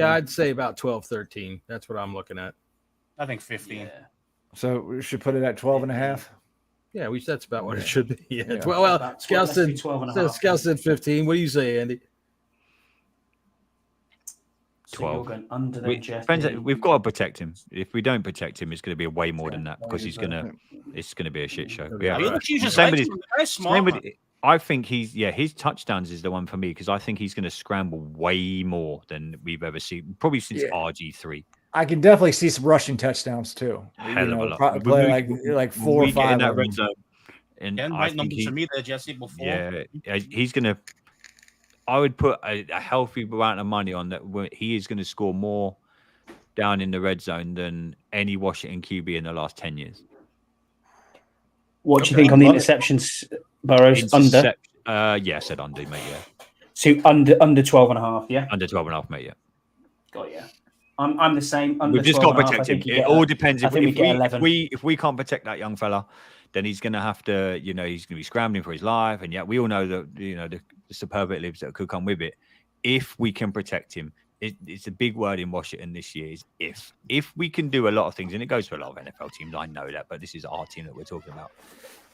[SPEAKER 1] I'd say about 12, 13. That's what I'm looking at.
[SPEAKER 2] I think 15.
[SPEAKER 6] Yeah.
[SPEAKER 8] So we should put it at 12 and a half.
[SPEAKER 1] Yeah, that's about what it should be. Yeah. 12. Well, Scout said 15. What do you say, Andy?
[SPEAKER 9] 12.
[SPEAKER 6] So
[SPEAKER 9] we've got to protect him. If we don't protect him, it's going to be way more than that because it's going to be a shit show. I think his touchdowns is the one for me because I think he's going to scramble way more than we've ever seen, probably since RG3.
[SPEAKER 8] I can definitely see some rushing touchdowns too.
[SPEAKER 9] Hell of a lot.
[SPEAKER 8] Play like 4 or 5
[SPEAKER 9] in that red zone. And
[SPEAKER 2] right numbers for me there, Jesse. Before.
[SPEAKER 9] Yeah, he's going to. I would put a healthy amount of money on that. He is going to score more down in the red zone than any Washington QB in the last 10 years.
[SPEAKER 6] What do you think on the interceptions, Burrows? Under?
[SPEAKER 9] Yeah, I said under, mate. Yeah.
[SPEAKER 6] So under 12 and a half, yeah?
[SPEAKER 9] Under 12 and a half, mate, yeah.
[SPEAKER 6] Got you. I'm the same.
[SPEAKER 9] We've just got to protect him. It all depends. If we can't protect that young fella, then he's going to have to, he's going to be scrambling for his life. And yet we all know that, the superlatives that could come with it. If we can protect him, it's a big word in Washington this year is if. If we can do a lot of things, and it goes for a lot of NFL teams, I know that, but this is our team that we're talking about.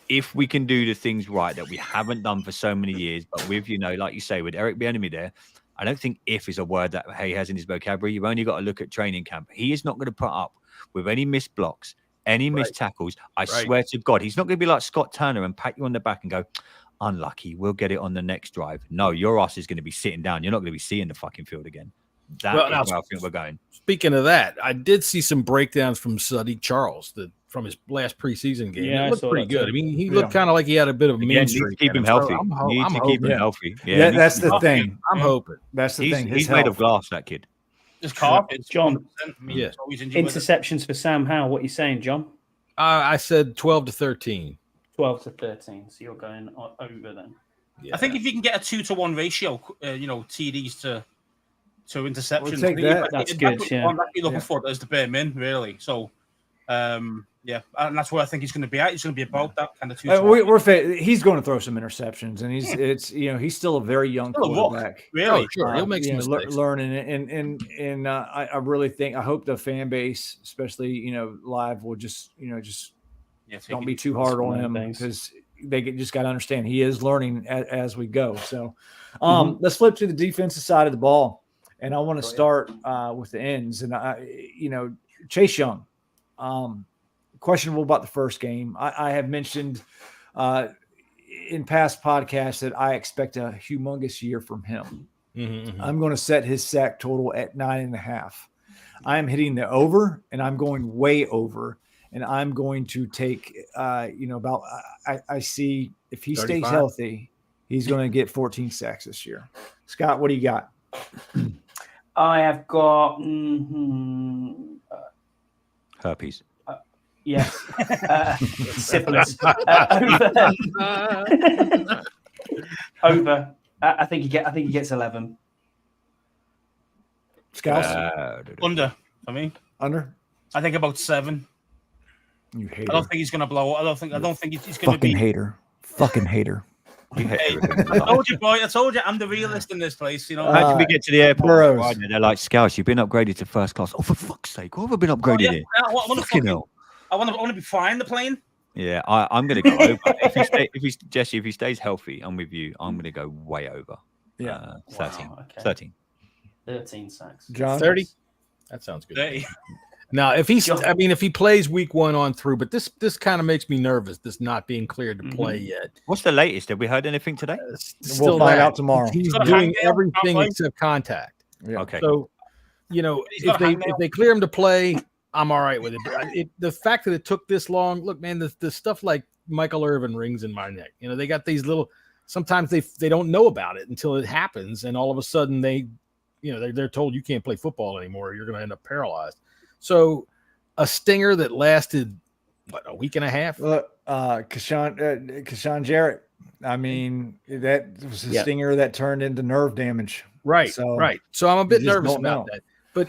[SPEAKER 9] If we can do the things right that we haven't done for so many years, but with, like you say, with Eric Bieniemy there, I don't think if is a word that he has in his vocabulary. You've only got to look at training camp. He is not going to put up with any missed blocks, any missed tackles. I swear to God, he's not going to be like Scott Turner and pat you on the back and go, unlucky, we'll get it on the next drive. No, your ass is going to be sitting down. You're not going to be seeing the fucking field again. That's where I think we're going.
[SPEAKER 1] Speaking of that, I did see some breakdowns from Sadiq Charles from his last preseason game.
[SPEAKER 6] Yeah,
[SPEAKER 1] it looked pretty good. I mean, he looked kind of like he had a bit of mean streak.
[SPEAKER 9] Keep him healthy. Need to keep him healthy.
[SPEAKER 8] Yeah, that's the thing.
[SPEAKER 1] I'm hoping.
[SPEAKER 8] That's the thing.
[SPEAKER 9] He's made of glass, that kid.
[SPEAKER 2] His calf.
[SPEAKER 6] John. Interceptions for Sam Howell. What are you saying, John?
[SPEAKER 1] I said 12 to 13.
[SPEAKER 6] 12 to 13. So you're going over then.
[SPEAKER 2] Yeah. I think if you can get a 2-to-1 ratio, TDs to interceptions,
[SPEAKER 6] that's good.
[SPEAKER 2] What you're looking for is the bare min, really. So, and that's where I think he's going to be at. He's going to be about that kind of 2-to-1.
[SPEAKER 8] He's going to throw some interceptions, and he's still a very young quarterback.
[SPEAKER 2] Really,
[SPEAKER 1] sure, he'll make some mistakes.
[SPEAKER 8] Learning and I really think I hope the fan base, especially live, will just don't be too hard on him because they just got to understand he is learning as we go. So let's flip to the defensive side of the ball. And I want to start with the ends. And, Chase Young, questionable about the first game. I have mentioned in past podcasts that I expect a humongous year from him. I'm going to set his sack total at 9.5. I am hitting the over, and I'm going way over. And I'm going to take, I see if he
[SPEAKER 1] 35?
[SPEAKER 8] stays healthy, he's going to get 14 sacks this year. Scott, what do you got?
[SPEAKER 6] I have got
[SPEAKER 9] herpes.
[SPEAKER 6] Yes, syphilis. Over. I think he gets 11.
[SPEAKER 8] Scouts?
[SPEAKER 2] Under for me.
[SPEAKER 8] Under?
[SPEAKER 2] I think about 7.
[SPEAKER 8] You hate.
[SPEAKER 2] I don't think he's going to blow. I don't think he's going to be.
[SPEAKER 8] Fucking hater.
[SPEAKER 2] Hey, I told you, boy. I told you, I'm the realist in this place. You know.
[SPEAKER 9] Imagine we get to the airport. Right, they're like, Scouts, you've been upgraded to first class. Oh, for fuck's sake! Why have I been upgraded here?
[SPEAKER 2] I want to be flying the plane.
[SPEAKER 9] Yeah, I'm going to go over. If he stays healthy, I'm with you. I'm going to go way over.
[SPEAKER 8] Yeah,
[SPEAKER 9] 13.
[SPEAKER 6] Wow, okay.
[SPEAKER 9] 13
[SPEAKER 6] sacks.
[SPEAKER 8] John,
[SPEAKER 1] 30. That sounds good.
[SPEAKER 2] 30.
[SPEAKER 1] Now, if he plays week 1 on through, but this kind of makes me nervous. This not being cleared to play yet.
[SPEAKER 9] What's the latest? Have we heard anything today?
[SPEAKER 8] We'll find out tomorrow.
[SPEAKER 1] He's doing everything except contact.
[SPEAKER 8] Yeah.
[SPEAKER 9] Okay.
[SPEAKER 1] So, if they clear him to play, I'm all right with it. But the fact that it took this long, look, man, the stuff like Michael Irvin rings in my neck. They got these little. Sometimes they don't know about it until it happens, and all of a sudden they're told you can't play football anymore. You're going to end up paralyzed. So a stinger that lasted a week and a half.
[SPEAKER 8] Kashawn Jarrett. I mean, that was a stinger that turned into nerve damage.
[SPEAKER 1] Right. So I'm a bit nervous about that. But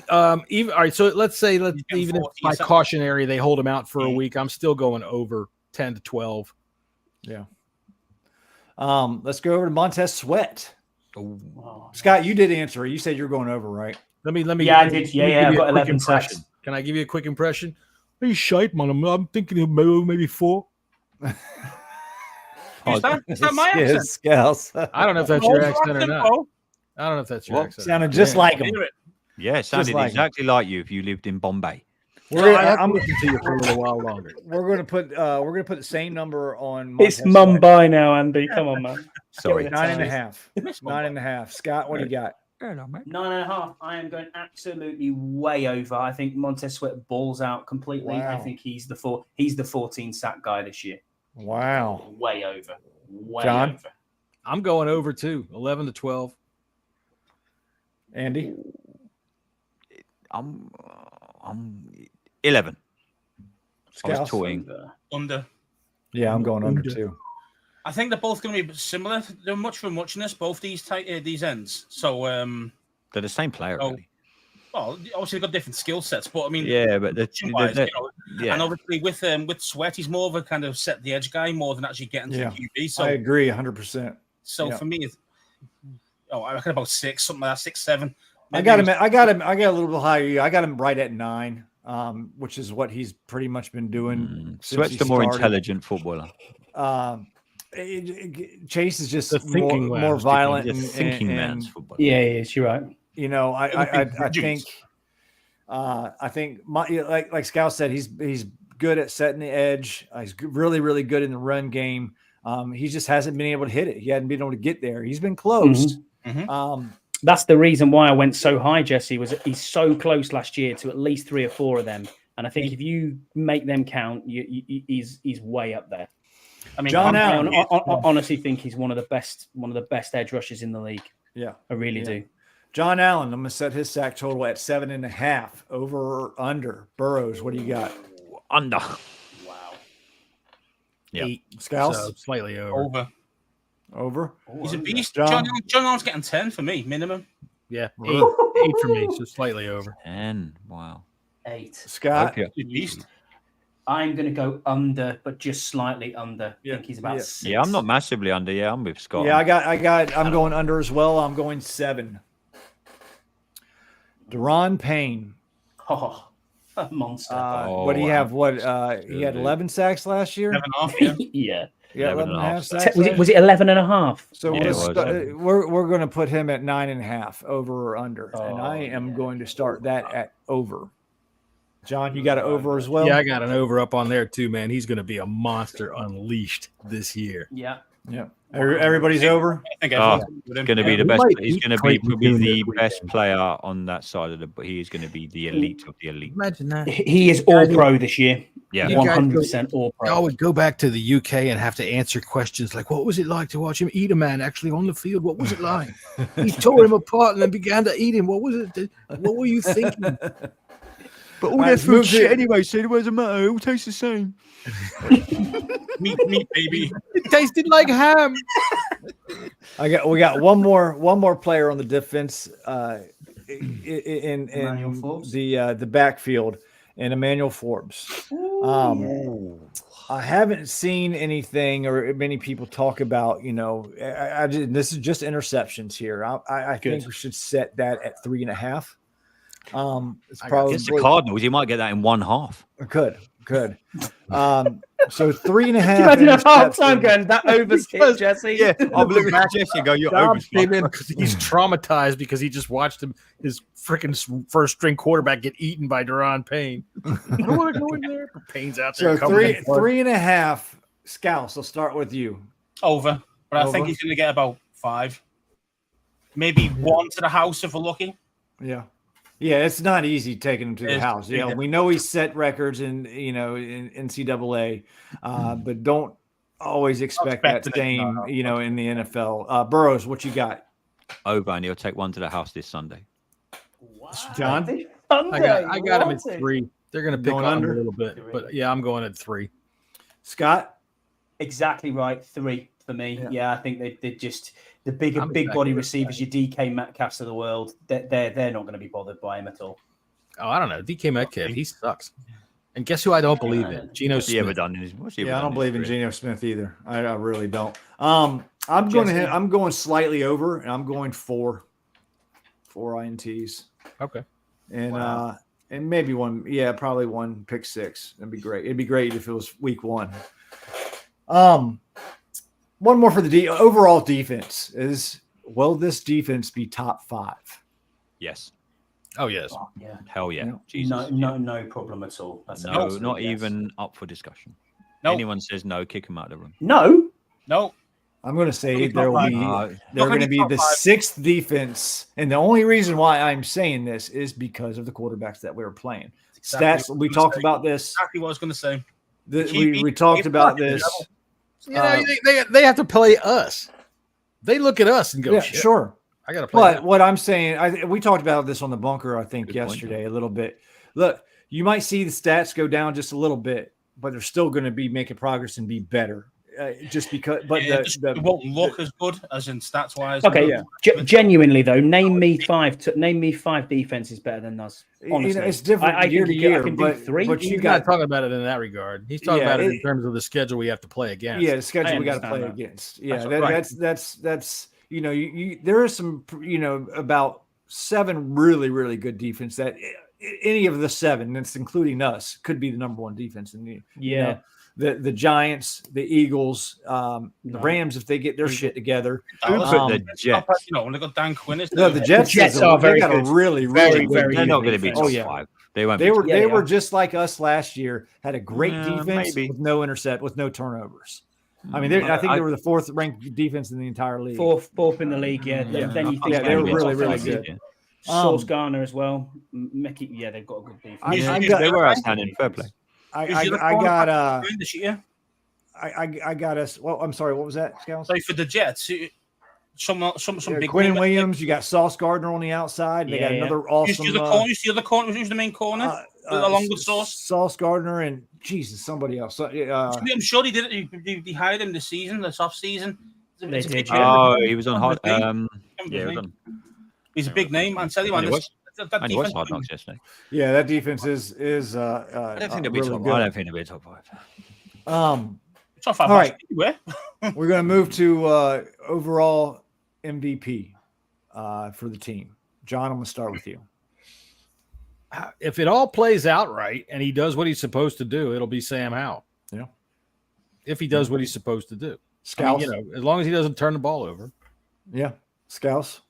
[SPEAKER 1] even all right. So let's say even if by cautionary they hold him out for a week, I'm still going over 10 to 12.
[SPEAKER 8] Yeah. Let's go over to Montez Sweat. Scott, you did answer. You said you're going over, right?
[SPEAKER 1] Let me.
[SPEAKER 6] Yeah, I did. Yeah, I've got 11 sacks.
[SPEAKER 1] Can I give you a quick impression? Hey, shite, man. I'm thinking of maybe 4.
[SPEAKER 2] Is that my accent?
[SPEAKER 8] Scouts.
[SPEAKER 1] I don't know if that's your accent or not. I don't know if that's your accent.
[SPEAKER 8] Sounded just like him.
[SPEAKER 9] Yeah, it sounded exactly like you if you lived in Bombay.
[SPEAKER 1] I'm listening to you for a little while longer.
[SPEAKER 8] We're going to put the same number on.
[SPEAKER 6] It's Mumbai now, Andy. Come on, man.
[SPEAKER 9] Sorry,
[SPEAKER 8] 9.5. 9.5. Scott, what do you got?
[SPEAKER 6] 9.5. I am going absolutely way over. I think Montez Sweat balls out completely.
[SPEAKER 8] Wow.
[SPEAKER 6] I think he's the 14 sack guy this year.
[SPEAKER 8] Wow.
[SPEAKER 6] Way over.
[SPEAKER 8] John?
[SPEAKER 6] Over.
[SPEAKER 1] I'm going over too. 11 to 12.
[SPEAKER 8] Andy?
[SPEAKER 9] I'm 11.
[SPEAKER 8] Scouts?
[SPEAKER 9] I was toying.
[SPEAKER 2] Under.
[SPEAKER 8] Yeah, I'm going under too.
[SPEAKER 2] I think they're both going to be similar. They're much for muchness, both these ends. So
[SPEAKER 9] they're the same player, really.
[SPEAKER 2] Well, obviously they've got different skill sets, but I mean,
[SPEAKER 9] yeah, but
[SPEAKER 2] and obviously with Sweat, he's more of a kind of set the edge guy more than actually getting to the QB. So
[SPEAKER 8] I agree 100%.
[SPEAKER 2] So for me, I reckon about 6, something like that, 6, 7.
[SPEAKER 8] I got him a little bit higher. I got him right at 9, which is what he's pretty much been doing.
[SPEAKER 9] Sweat's the more intelligent footballer.
[SPEAKER 8] Chase is just more violent and
[SPEAKER 9] thinking man's football.
[SPEAKER 6] Yeah, you're right.
[SPEAKER 8] I think like Scout said, he's good at setting the edge. He's really, really good in the run game. He just hasn't been able to hit it. He hadn't been able to get there. He's been close.
[SPEAKER 6] That's the reason why I went so high, Jesse, was he's so close last year to at least 3 or 4 of them. And I think if you make them count, he's way up there. I mean,
[SPEAKER 8] John Allen.
[SPEAKER 6] I honestly think he's one of the best edge rushers in the league.
[SPEAKER 8] Yeah,
[SPEAKER 6] I really do.
[SPEAKER 8] John Allen, I'm going to set his sack total at 7.5. Over or under? Burrows, what do you got?
[SPEAKER 9] Under.
[SPEAKER 6] Wow.
[SPEAKER 9] Yeah.
[SPEAKER 1] 8.
[SPEAKER 8] Scouts?
[SPEAKER 1] So slightly over.
[SPEAKER 8] Over?
[SPEAKER 2] He's a beast. John Allen's getting 10 for me, minimum.
[SPEAKER 1] Yeah, 8 for me, so slightly over.
[SPEAKER 9] 10. Wow.
[SPEAKER 6] 8.
[SPEAKER 8] Scott?
[SPEAKER 2] Beast.
[SPEAKER 6] I'm going to go under, but just slightly under. I think he's about 6.
[SPEAKER 9] Yeah, I'm not massively under. Yeah, I'm with Scott.
[SPEAKER 8] Yeah, I'm going under as well. I'm going 7. Deron Payne.
[SPEAKER 6] Oh, A monster.
[SPEAKER 8] What do you have? What he had 11 sacks last year?
[SPEAKER 2] 11.5,
[SPEAKER 6] Yeah.
[SPEAKER 8] Yeah, 11 and a half sacks.
[SPEAKER 6] Was it 11 and a half?
[SPEAKER 8] So
[SPEAKER 9] Yeah,
[SPEAKER 8] we're going to put him at 9.5, over or under, and I am
[SPEAKER 6] yeah.
[SPEAKER 8] going to start that at over. John, you got an over as well?
[SPEAKER 1] Yeah, I got an over up on there too, man. He's going to be a monster unleashed this year.
[SPEAKER 6] Yeah.
[SPEAKER 8] Yeah. Everybody's over.
[SPEAKER 2] I think
[SPEAKER 9] He's going to be the best. He's going to be probably the best player on that side of the. But he is going to be the elite of the elite.
[SPEAKER 1] Imagine that.
[SPEAKER 6] He is all pro this year.
[SPEAKER 9] Yeah,
[SPEAKER 6] 100% all pro.
[SPEAKER 1] I would go back to the UK and have to answer questions like, "What was it like to watch him eat a man actually on the field? What was it like? He tore him apart and then began to eat him. What was it? What were you thinking?"
[SPEAKER 9] But all their food's shit anyway, so it doesn't matter. It all tastes the same.
[SPEAKER 2] meat, baby.
[SPEAKER 1] It tasted like ham.
[SPEAKER 8] We got one more player on the defense in the backfield, and Emmanuel Forbes. I haven't seen anything or many people talk about, this is just interceptions here. I think we should set that at 3.5. It's probably
[SPEAKER 9] against the Cardinals. You might get that in 1/2.
[SPEAKER 8] Could. So 3.5.
[SPEAKER 6] Imagine a half time going that overs hit, Jesse.
[SPEAKER 9] Yeah, I'm looking at Jesse and go, "You're over."
[SPEAKER 1] He's traumatized because he just watched his freaking first string quarterback get eaten by Daron Payne. I don't want to go in there. Payne's out there.
[SPEAKER 8] So 3.5. Scouse, I'll start with you.
[SPEAKER 2] Over, but I think he's going to get about 5, maybe 1 to the house if we're lucky.
[SPEAKER 8] Yeah. Yeah, it's not easy taking him to the house. Yeah, we know he set records in NCAA, but don't always expect that same, in the NFL. Burrows, what you got?
[SPEAKER 9] Over, and he'll take 1 to the house this Sunday.
[SPEAKER 6] Wow.
[SPEAKER 8] John?
[SPEAKER 1] I got him at 3. They're going to pick on him a little bit, but yeah, I'm going at 3.
[SPEAKER 8] Not
[SPEAKER 6] Exactly right. 3 for me. Yeah, I think they just the big body receivers, your DK Metcalfs of the world. They're not going to be bothered by him at all.
[SPEAKER 1] Oh, I don't know. DK Metcalf, he sucks. And guess who I don't believe in? Geno Smith.
[SPEAKER 8] I don't believe in Geno Smith either. I really don't. I'm going slightly over, and I'm going 4 INTs.
[SPEAKER 1] Okay.
[SPEAKER 8] And and maybe one, probably 1 pick 6. That'd be great. It'd be great if it was week 1. One more for the overall defense is, will this defense be top 5?
[SPEAKER 9] Yes.
[SPEAKER 1] Oh, yes.
[SPEAKER 6] Yeah.
[SPEAKER 9] Hell yeah.
[SPEAKER 6] No problem at all.
[SPEAKER 9] Not even up for discussion.
[SPEAKER 2] Nope.
[SPEAKER 9] Anyone says no, kick them out of the room.
[SPEAKER 6] No.
[SPEAKER 8] I'm going to say they're going to be the 6th defense, and the only reason why I'm saying this is because of the quarterbacks that we were playing. Stats. We talked about this.
[SPEAKER 2] Exactly what I was going to say.
[SPEAKER 8] We talked about this.
[SPEAKER 1] They have to play us. They look at us and go, "Shit,
[SPEAKER 8] sure,
[SPEAKER 1] I got to play."
[SPEAKER 8] But what I'm saying, we talked about this on the bunker, I think, yesterday a little bit. Look, you might see the stats go down just a little bit, but they're still going to be making progress and be better. Just because, but
[SPEAKER 2] it won't look as good as in stats wise.
[SPEAKER 6] Okay, genuinely though, name me 5 defenses better than us. Honestly,
[SPEAKER 8] it's different year to year.
[SPEAKER 6] I can do 3.
[SPEAKER 1] But he's not talking about it in that regard. He's talking about it in terms of the schedule we have to play against.
[SPEAKER 8] Yeah, the schedule we got to play against. Yeah, that's there are some about 7 really, really good defense that any of the 7, that's including us, could be the number 1 defense in the the Giants, the Eagles, the Rams, if they get their shit together.
[SPEAKER 9] The Jets.
[SPEAKER 2] When they got Dan Quinn.
[SPEAKER 8] The Jets are very good. A really, really good.
[SPEAKER 9] They're not going to be top 5. They won't.
[SPEAKER 8] They were just like us last year. Had a great defense with no with no turnovers. I mean, I think they were the 4th ranked defense in the entire league.
[SPEAKER 6] Fourth in the league. Yeah. Then you think
[SPEAKER 8] they were really, really good.
[SPEAKER 6] Sauce Garner as well. Mickey, they've got a good defense.
[SPEAKER 9] They were outstanding. Fair play.
[SPEAKER 8] I got us. Well, I'm sorry. What was that, Scouts?
[SPEAKER 2] So for the Jets, some big
[SPEAKER 8] Quinn Williams. You got Sauce Gardner on the outside. They got another awesome.
[SPEAKER 2] Who's the other corner? Who's the main corner? Along with Sauce.
[SPEAKER 8] Sauce Gardner and somebody else.
[SPEAKER 2] I'm sure he did it. He hired him this off season.
[SPEAKER 9] He was on hard.
[SPEAKER 2] He's a big name. I'm telling you, man.
[SPEAKER 9] And he was Hard Knocks yesterday.
[SPEAKER 8] Yeah, that defense is.
[SPEAKER 9] I don't think they'll be top 5. I don't think they'll be top 5.
[SPEAKER 2] Top 5.
[SPEAKER 8] All right, we're going to move to overall MVP for the team. John, I'm going to start with you.
[SPEAKER 1] if it all plays out right and he does what he's supposed to do, it'll be Sam Howell.
[SPEAKER 8] Yeah.
[SPEAKER 1] If he does what he's supposed to do.
[SPEAKER 8] Scouse.
[SPEAKER 1] As long as he doesn't turn the ball over.
[SPEAKER 8] Yeah. Scouse.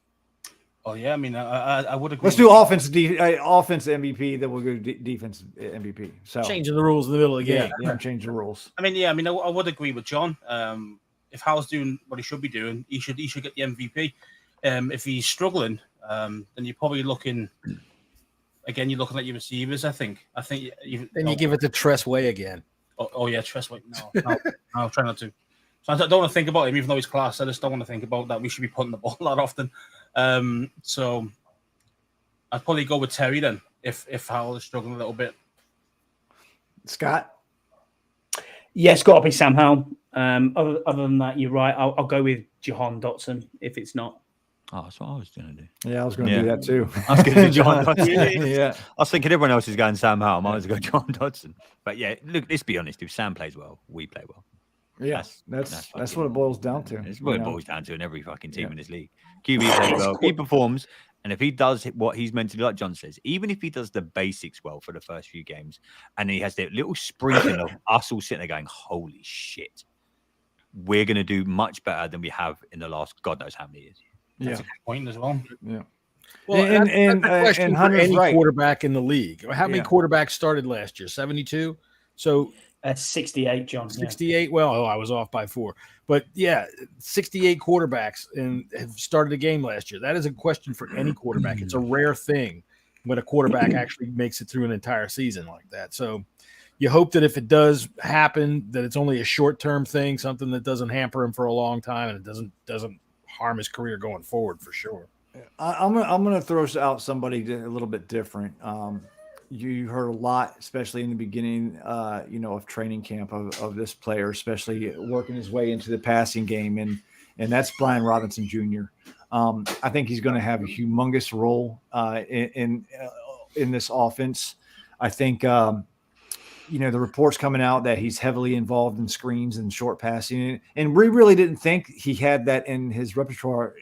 [SPEAKER 2] Oh yeah, I mean, I would agree.
[SPEAKER 8] Let's do offense MVP, then we'll go defense MVP. So
[SPEAKER 1] changing the rules in the middle of the game.
[SPEAKER 8] Yeah, change the ruls.
[SPEAKER 2] I mean, I would agree with John. If Howell's doing what he should be doing, he should get the MVP. If he's struggling, then you're probably looking. Again, you're looking at your receivers. I think.
[SPEAKER 1] You give it to Tress Way again.
[SPEAKER 2] Oh yeah, Tress Way. No, I'll try not to. So I don't want to think about him, even though he's class. I just don't want to think about that. We should be putting the ball a lot often. So I'd probably go with Terry then, if Howell is struggling a little bit.
[SPEAKER 8] Scott?
[SPEAKER 6] Yeah, it's got to be Sam Howell. Other than that, you're right. I'll go with Jahan Dotson if it's not.
[SPEAKER 9] Oh, that's what I was going to do.
[SPEAKER 8] Yeah, I was going to do that too.
[SPEAKER 9] I was going to do John Dodson. Yeah. I was thinking everyone else is going Sam Howell. I might as well go John Dodson. But yeah, look, let's be honest. If Sam plays well, we play well.
[SPEAKER 8] Yeah, that's what it boils down to.
[SPEAKER 9] It's what it boils down to in every fucking team in this league. QB plays well, he performs, and if he does what he's meant to do, like John says, even if he does the basics well for the first few games, and he has that little sprinkling of us all sitting there going, "Holy shit, we're going to do much better than we have in the last God knows how many years."
[SPEAKER 2] That's a good point as well.
[SPEAKER 8] Yeah.
[SPEAKER 1] Well, and question for any quarterback in the league. How many quarterbacks started last year? 72. So.
[SPEAKER 6] That's 68, John.
[SPEAKER 1] 68. Yeah. Well, I was off by 4. But, 68 quarterbacks and have started a game last year. That is a question for any quarterback. It's a rare thing when a quarterback actually makes it through an entire season like that. So you hope that if it does happen, that it's only a short-term thing, something that doesn't hamper him for a long time and it doesn't harm his career going forward for sure.
[SPEAKER 8] I'm gonna throw out somebody a little bit different. You heard a lot, especially in the beginning, of training camp of this player, especially working his way into the passing game, and that's Brian Robinson Jr. I think he's going to have a humongous role in this offense. I think the reports coming out that he's heavily involved in screens and short passing, and we really didn't think he had that in his repertoire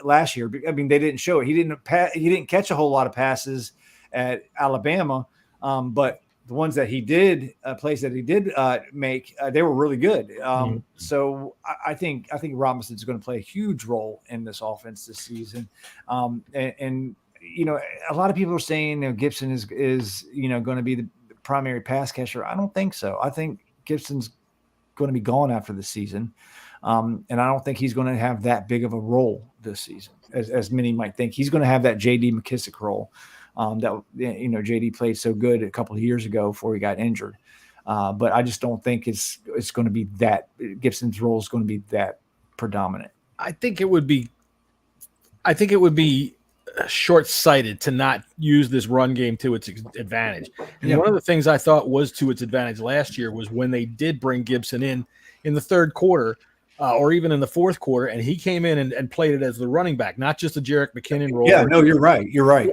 [SPEAKER 8] last year. I mean, they didn't show it. He didn't catch a whole lot of passes at Alabama, but the ones that he did, plays that he did make, they were really good. So I think Robinson's going to play a huge role in this offense this season. And a lot of people are saying Gibson is going to be the primary pass catcher. I don't think so. I think Gibson's going to be gone after the season. And I don't think he's going to have that big of a role this season, as many might think. He's going to have that J.D. McKissick role. That JD played so good a couple of years ago before he got injured, but I just don't think it's going to be that Gibson's role is going to be that predominant.
[SPEAKER 1] I think it would be short-sighted to not use this run game to its advantage. And one of the things I thought was to its advantage last year was when they did bring Gibson in the third quarter. Or even in the fourth quarter, and he came in and played it as the running back, not just a Jerick McKinnon role.
[SPEAKER 8] Yeah, no, you're right.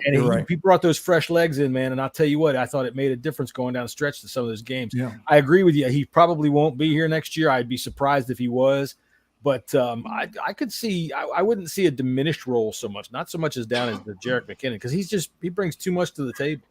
[SPEAKER 8] And
[SPEAKER 1] he brought those fresh legs in, man, and I'll tell you what, I thought it made a difference going down the stretch to some of those games.
[SPEAKER 8] Yeah.
[SPEAKER 1] I agree with you. He probably won't be here next year. I'd be surprised if he was, but I could see – I wouldn't see a diminished role so much, not so much as down as the Jerick McKinnon, because he brings too much to the table.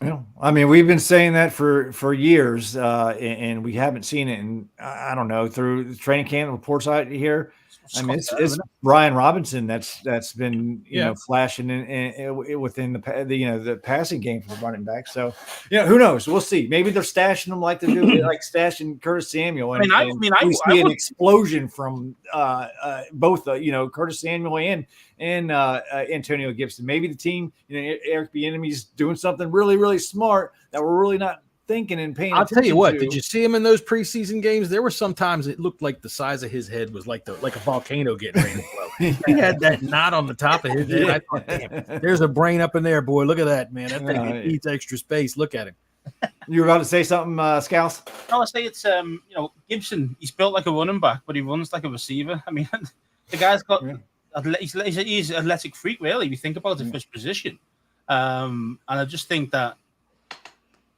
[SPEAKER 8] Yeah, I mean, we've been saying that for years, and we haven't seen it. And I don't know, through the training camp reports out here. I mean, it's Brian Robinson that's been flashing in within the passing game for the running back. So who knows? We'll see. Maybe they're stashing them like they do, like stashing Curtis Samuel. And, we see an explosion from both Curtis Samuel and Antonio Gibson. Maybe the team, Eric Bieniemy's doing something really, really smart that we're really not thinking and paying attention.
[SPEAKER 1] I'll tell you what, did you see him in those preseason games? There were sometimes it looked like the size of his head was like a volcano getting ready to blow. He had that knot on the top of his head. I thought, damn, there's a brain up in there, boy. Look at that, man. That thing needs extra space. Look at him.
[SPEAKER 8] You were about to say something, Scouse?
[SPEAKER 2] No, I say it's Gibson. He's built like a running back, but he runs like a receiver. I mean, the guy's got he's an athletic freak, really. If you think about it for his position, and I just think that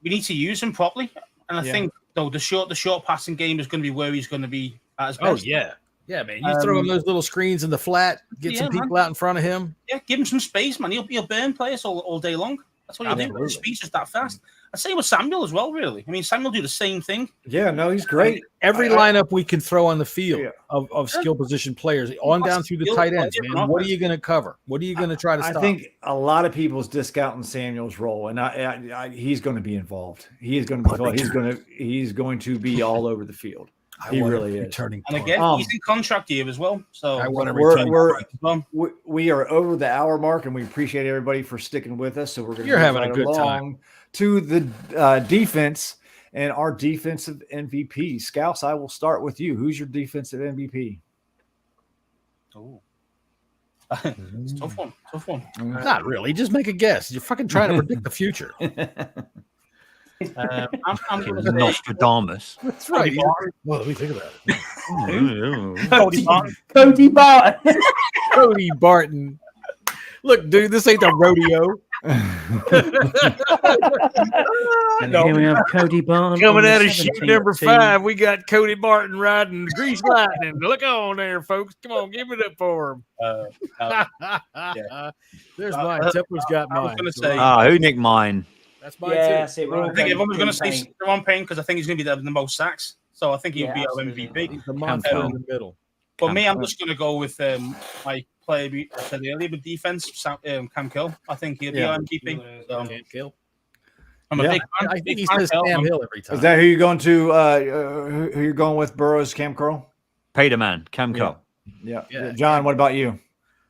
[SPEAKER 2] we need to use him properly. And I think though the short passing game is going to be where he's going to be at his best.
[SPEAKER 1] Oh yeah, man. You throw him those little screens in the flat, get some people out in front of him.
[SPEAKER 2] Yeah, give him some space, man. He'll burn players all day long. That's what you do. The speech is that fast. I say with Samuel as well, really. I mean, Samuel do the same thing.
[SPEAKER 8] Yeah, no, he's great.
[SPEAKER 1] Every lineup we can throw on the field of skill position players, on down through the tight ends, man. What are you going to cover? What are you going to try to stop?
[SPEAKER 8] I think a lot of people's discounting Samuel's role, and he's going to be involved. He is going to be. He's going to be all over the field. He really is.
[SPEAKER 2] And again, he's in contract year as well. So
[SPEAKER 8] we are over the hour mark, and we appreciate everybody for sticking with us. So we're going to
[SPEAKER 1] having a good time
[SPEAKER 8] to the defense and our defensive MVP. Scouse, I will start with you. Who's your defensive MVP?
[SPEAKER 2] Oh, it's tough one. Tough one.
[SPEAKER 1] Not really. Just make a guess. You're fucking trying to predict the future.
[SPEAKER 2] I'm going to
[SPEAKER 9] say Nostradamus.
[SPEAKER 1] That's right. Well, let me think about it.
[SPEAKER 6] Cody Barton.
[SPEAKER 1] Cody Barton. Look, dude, this ain't the rodeo.
[SPEAKER 6] And here we have Cody Barton
[SPEAKER 1] coming out of sheet number 5. We got Cody Barton riding the Grease Lightning. Look on there, folks. Come on, give it up for him. There's mine. Tepper's got mine. I was
[SPEAKER 2] going to say,
[SPEAKER 9] who nicked mine?
[SPEAKER 1] That's mine too.
[SPEAKER 6] I think
[SPEAKER 2] everyone's going to say Jerome Payne because I think he's going to be the most sacks. So I think he'll be our MVP.
[SPEAKER 1] He's the monster in the middle.
[SPEAKER 2] But me, I'm just going to go with my player I said earlier with defense, Cam Kill. I think he'll be our MVP. So. Cam Kill. I'm a big fan.
[SPEAKER 1] I think he says Cam Hill every time.
[SPEAKER 8] Is that who you're going to? Who you're going with? Burrows, Cam Curl?
[SPEAKER 9] Peterman, Cam Curl.
[SPEAKER 8] Yeah. John, what about you?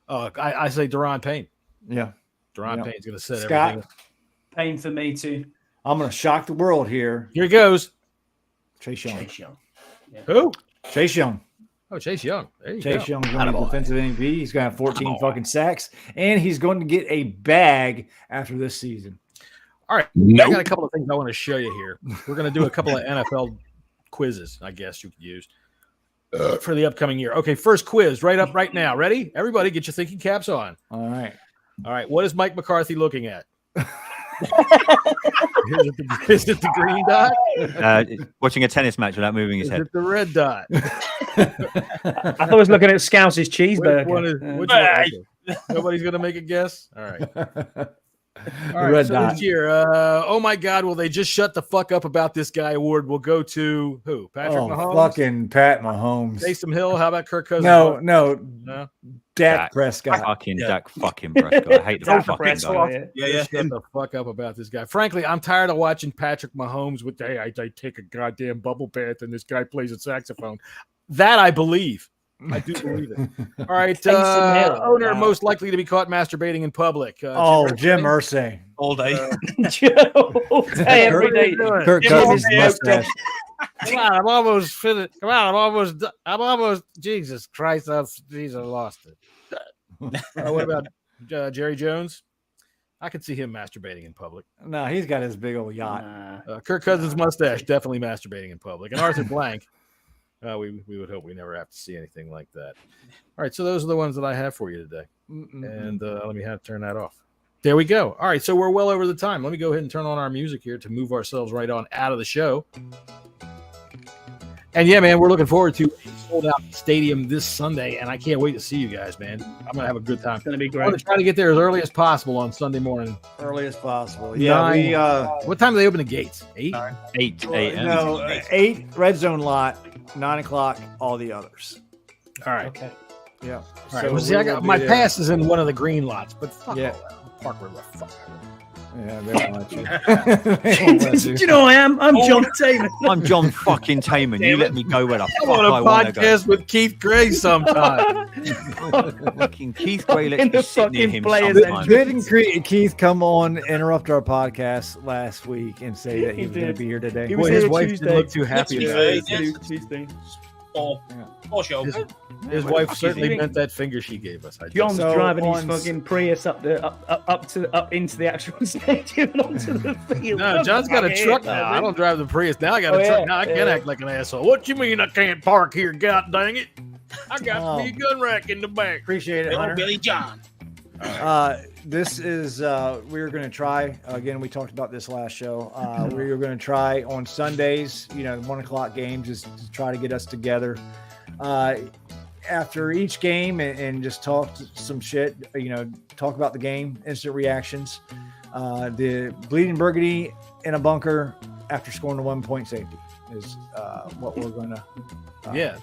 [SPEAKER 1] I say Deron Payne.
[SPEAKER 8] Yeah.
[SPEAKER 1] Deron Payne's going to set
[SPEAKER 6] Scott?
[SPEAKER 1] everything.
[SPEAKER 6] Payne for me too.
[SPEAKER 8] I'm going to shock the world here.
[SPEAKER 1] Here he goes.
[SPEAKER 8] Chase Young.
[SPEAKER 6] Yeah.
[SPEAKER 1] Who?
[SPEAKER 8] Chase Young.
[SPEAKER 1] Oh, Chase Young. There you
[SPEAKER 8] Chase
[SPEAKER 1] go.
[SPEAKER 8] Young's going to be defensive MVP. He's going to have 14 fucking sacks, and he's going to get a bag after this season.
[SPEAKER 1] All right. I got a couple of things I want to show you here. We're going to do a couple of NFL quizzes, I guess you could use for the upcoming year. Okay, first quiz right now. Ready? Everybody get your thinking caps on.
[SPEAKER 8] All right.
[SPEAKER 1] What is Mike McCarthy looking at? Is it the green dot?
[SPEAKER 9] Watching a tennis match without moving his head.
[SPEAKER 1] Is it the red dot?
[SPEAKER 6] I thought I was looking at Scouse's cheeseburger.
[SPEAKER 1] Which one? Nobody's going to make a guess? All right. All right, so this year, oh my God, will they just shut the fuck up about this guy award? Will go to who? Patrick Mahomes?
[SPEAKER 8] Fucking Pat Mahomes.
[SPEAKER 1] Taysom Hill. How about Kirk Cousins?
[SPEAKER 8] No. Dak Prescott.
[SPEAKER 9] Dak fucking Prescott. I hate the fucking guy.
[SPEAKER 2] Yeah.
[SPEAKER 1] Shut the fuck up about this guy. Frankly, I'm tired of watching Patrick Mahomes with, hey, I take a goddamn bubble bath and this guy plays a saxophone. That I believe. I do believe it. All right. Owner most likely to be caught masturbating in public.
[SPEAKER 8] Jim Irsay.
[SPEAKER 2] All day.
[SPEAKER 6] All day, every day.
[SPEAKER 8] Kirk Cousins mustache.
[SPEAKER 1] Come on, I'm almost finished. Come on, I'm almost. Jesus Christ, I lost it. What about Jerry Jones? I could see him masturbating in public.
[SPEAKER 8] No, he's got his big old yacht.
[SPEAKER 1] Kirk Cousins' mustache, definitely masturbating in public. And Arthur Blank. We would hope we never have to see anything like that. All right, so those are the ones that I have for you today. And let me turn that off. There we go. All right, so we're well over the time. Let me go ahead and turn on our music here to move ourselves right on out of the show. And yeah, man, we're looking forward to a sold-out stadium this Sunday, and I can't wait to see you guys, man. I'm going to have a good time. It's
[SPEAKER 6] going to be great.
[SPEAKER 1] I'm going to try to get there as early as possible on Sunday morning.
[SPEAKER 8] Early as possible. Yeah,
[SPEAKER 1] what time do they open the gates? 8?
[SPEAKER 9] 8 a.m.
[SPEAKER 8] No, 8 red zone lot, 9 o'clock, all the others.
[SPEAKER 1] All right.
[SPEAKER 6] Okay.
[SPEAKER 8] Yeah.
[SPEAKER 1] All right. Well, see, I got my pass is in one of the green lots, but fuck
[SPEAKER 8] yeah.
[SPEAKER 1] all that. Park where the fuck.
[SPEAKER 8] Yeah, they don't let you.
[SPEAKER 6] Do you know who I am? I'm John Taman.
[SPEAKER 9] I'm John fucking Taman. You let me go where the fuck I want to go.
[SPEAKER 1] Podcast with Keith Gray sometime.
[SPEAKER 9] Fucking Keith Gray lets me sit near him sometimes.
[SPEAKER 8] Didn't Keith come on, interrupt our podcast last week and say that he was going to be here today?
[SPEAKER 6] He was
[SPEAKER 1] his
[SPEAKER 6] here
[SPEAKER 1] wife
[SPEAKER 6] Tuesday.
[SPEAKER 1] didn't look too happy about it.
[SPEAKER 6] Tuesday.
[SPEAKER 1] His wife certainly meant that finger she gave us.
[SPEAKER 6] John's driving his fucking Prius up into the actual stadium and onto the field.
[SPEAKER 1] No, John's got a truck now. I don't drive the Prius. Now I got a truck. Now I can act like an asshole. What you mean I can't park here? God dang it! I got me a gun rack in the back.
[SPEAKER 8] Appreciate it, Hunter.
[SPEAKER 2] Billy John.
[SPEAKER 8] This is we're going to try again. We talked about this last show. We're going to try on Sundays. 1 o'clock games, just to try to get us together. after each game and just talk some shit, talk about the game, instant reactions. The Bleeding Burgundy in a bunker after scoring a 1-point safety is what we're going to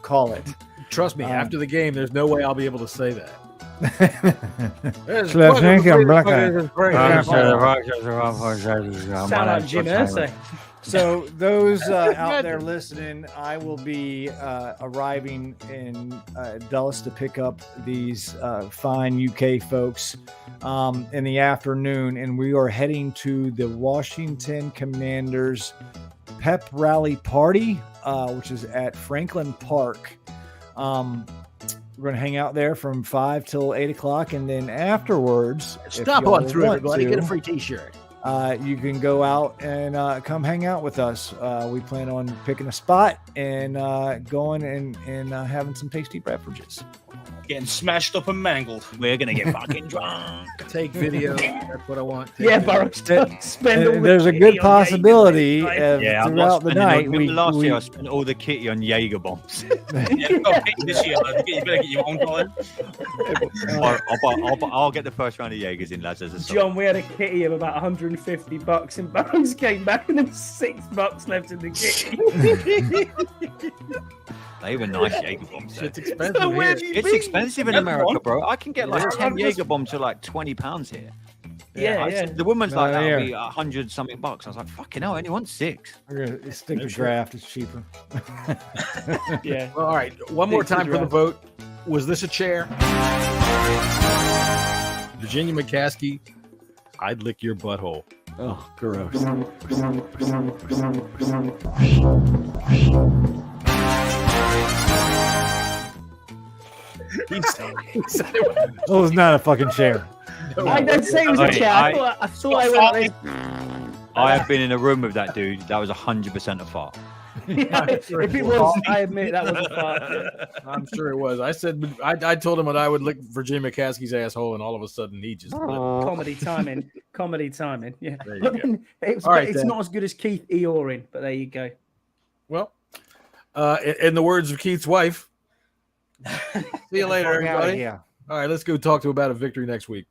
[SPEAKER 8] call it.
[SPEAKER 1] Trust me, after the game, there's no way I'll be able to say that.
[SPEAKER 6] Sound like Jim Irsay.
[SPEAKER 8] So those out there listening, I will be arriving in Dulles to pick up these fine UK folks in the afternoon, and we are heading to the Washington Commanders pep rally party, which is at Franklin Park. We're going to hang out there from 5 till 8 o'clock, and then afterwards,
[SPEAKER 1] stop on through, everybody. Get a free T-shirt.
[SPEAKER 8] You can go out and come hang out with us. We plan on picking a spot and going and having some tasty beverages.
[SPEAKER 2] Getting smashed up and mangled.
[SPEAKER 9] We're gonna get fucking drunk.
[SPEAKER 1] Take video. That's what I want.
[SPEAKER 8] There's a good possibility throughout the night.
[SPEAKER 9] Last year I spent all the kitty on Jaeger bombs.
[SPEAKER 2] This year, you better get your own dollar.
[SPEAKER 9] I'll get the first round of Jaegers in, lads.
[SPEAKER 6] John, we had a kitty of about $150, and Burrows came back and there was $6 left in the kitty.
[SPEAKER 9] They were nice Jaeger bombs.
[SPEAKER 1] It's expensive.
[SPEAKER 9] It's expensive in America, bro. I can get like 10 Jaeger bombs for like £20 here.
[SPEAKER 6] Yeah.
[SPEAKER 9] The woman's like, that'll be $100 something bucks. I was like, fucking hell, I only want 6.
[SPEAKER 8] We're gonna stick to draft. It's cheaper.
[SPEAKER 6] Yeah.
[SPEAKER 1] Well, all right. One more time for the vote. Was this a chair? Virginia McCaskey, I'd lick your butthole.
[SPEAKER 8] Oh, gross. It was not a fucking chair.
[SPEAKER 6] I don't say it was a chair. I thought I went like this.
[SPEAKER 9] I have been in a room with that dude. That was 100% a fart.
[SPEAKER 6] If it was, I admit that was a fart.
[SPEAKER 1] I'm sure it was. I said I told him that I would lick Virginia McCaskey's asshole, and all of a sudden he just
[SPEAKER 6] comedy timing. Yeah,
[SPEAKER 1] There you go.
[SPEAKER 6] It's not as good as Keith Eorin, but there you go.
[SPEAKER 1] Well, in the words of Keith's wife, see you later, everybody.
[SPEAKER 8] Yeah.
[SPEAKER 1] All right, let's go talk to him about a victory next week.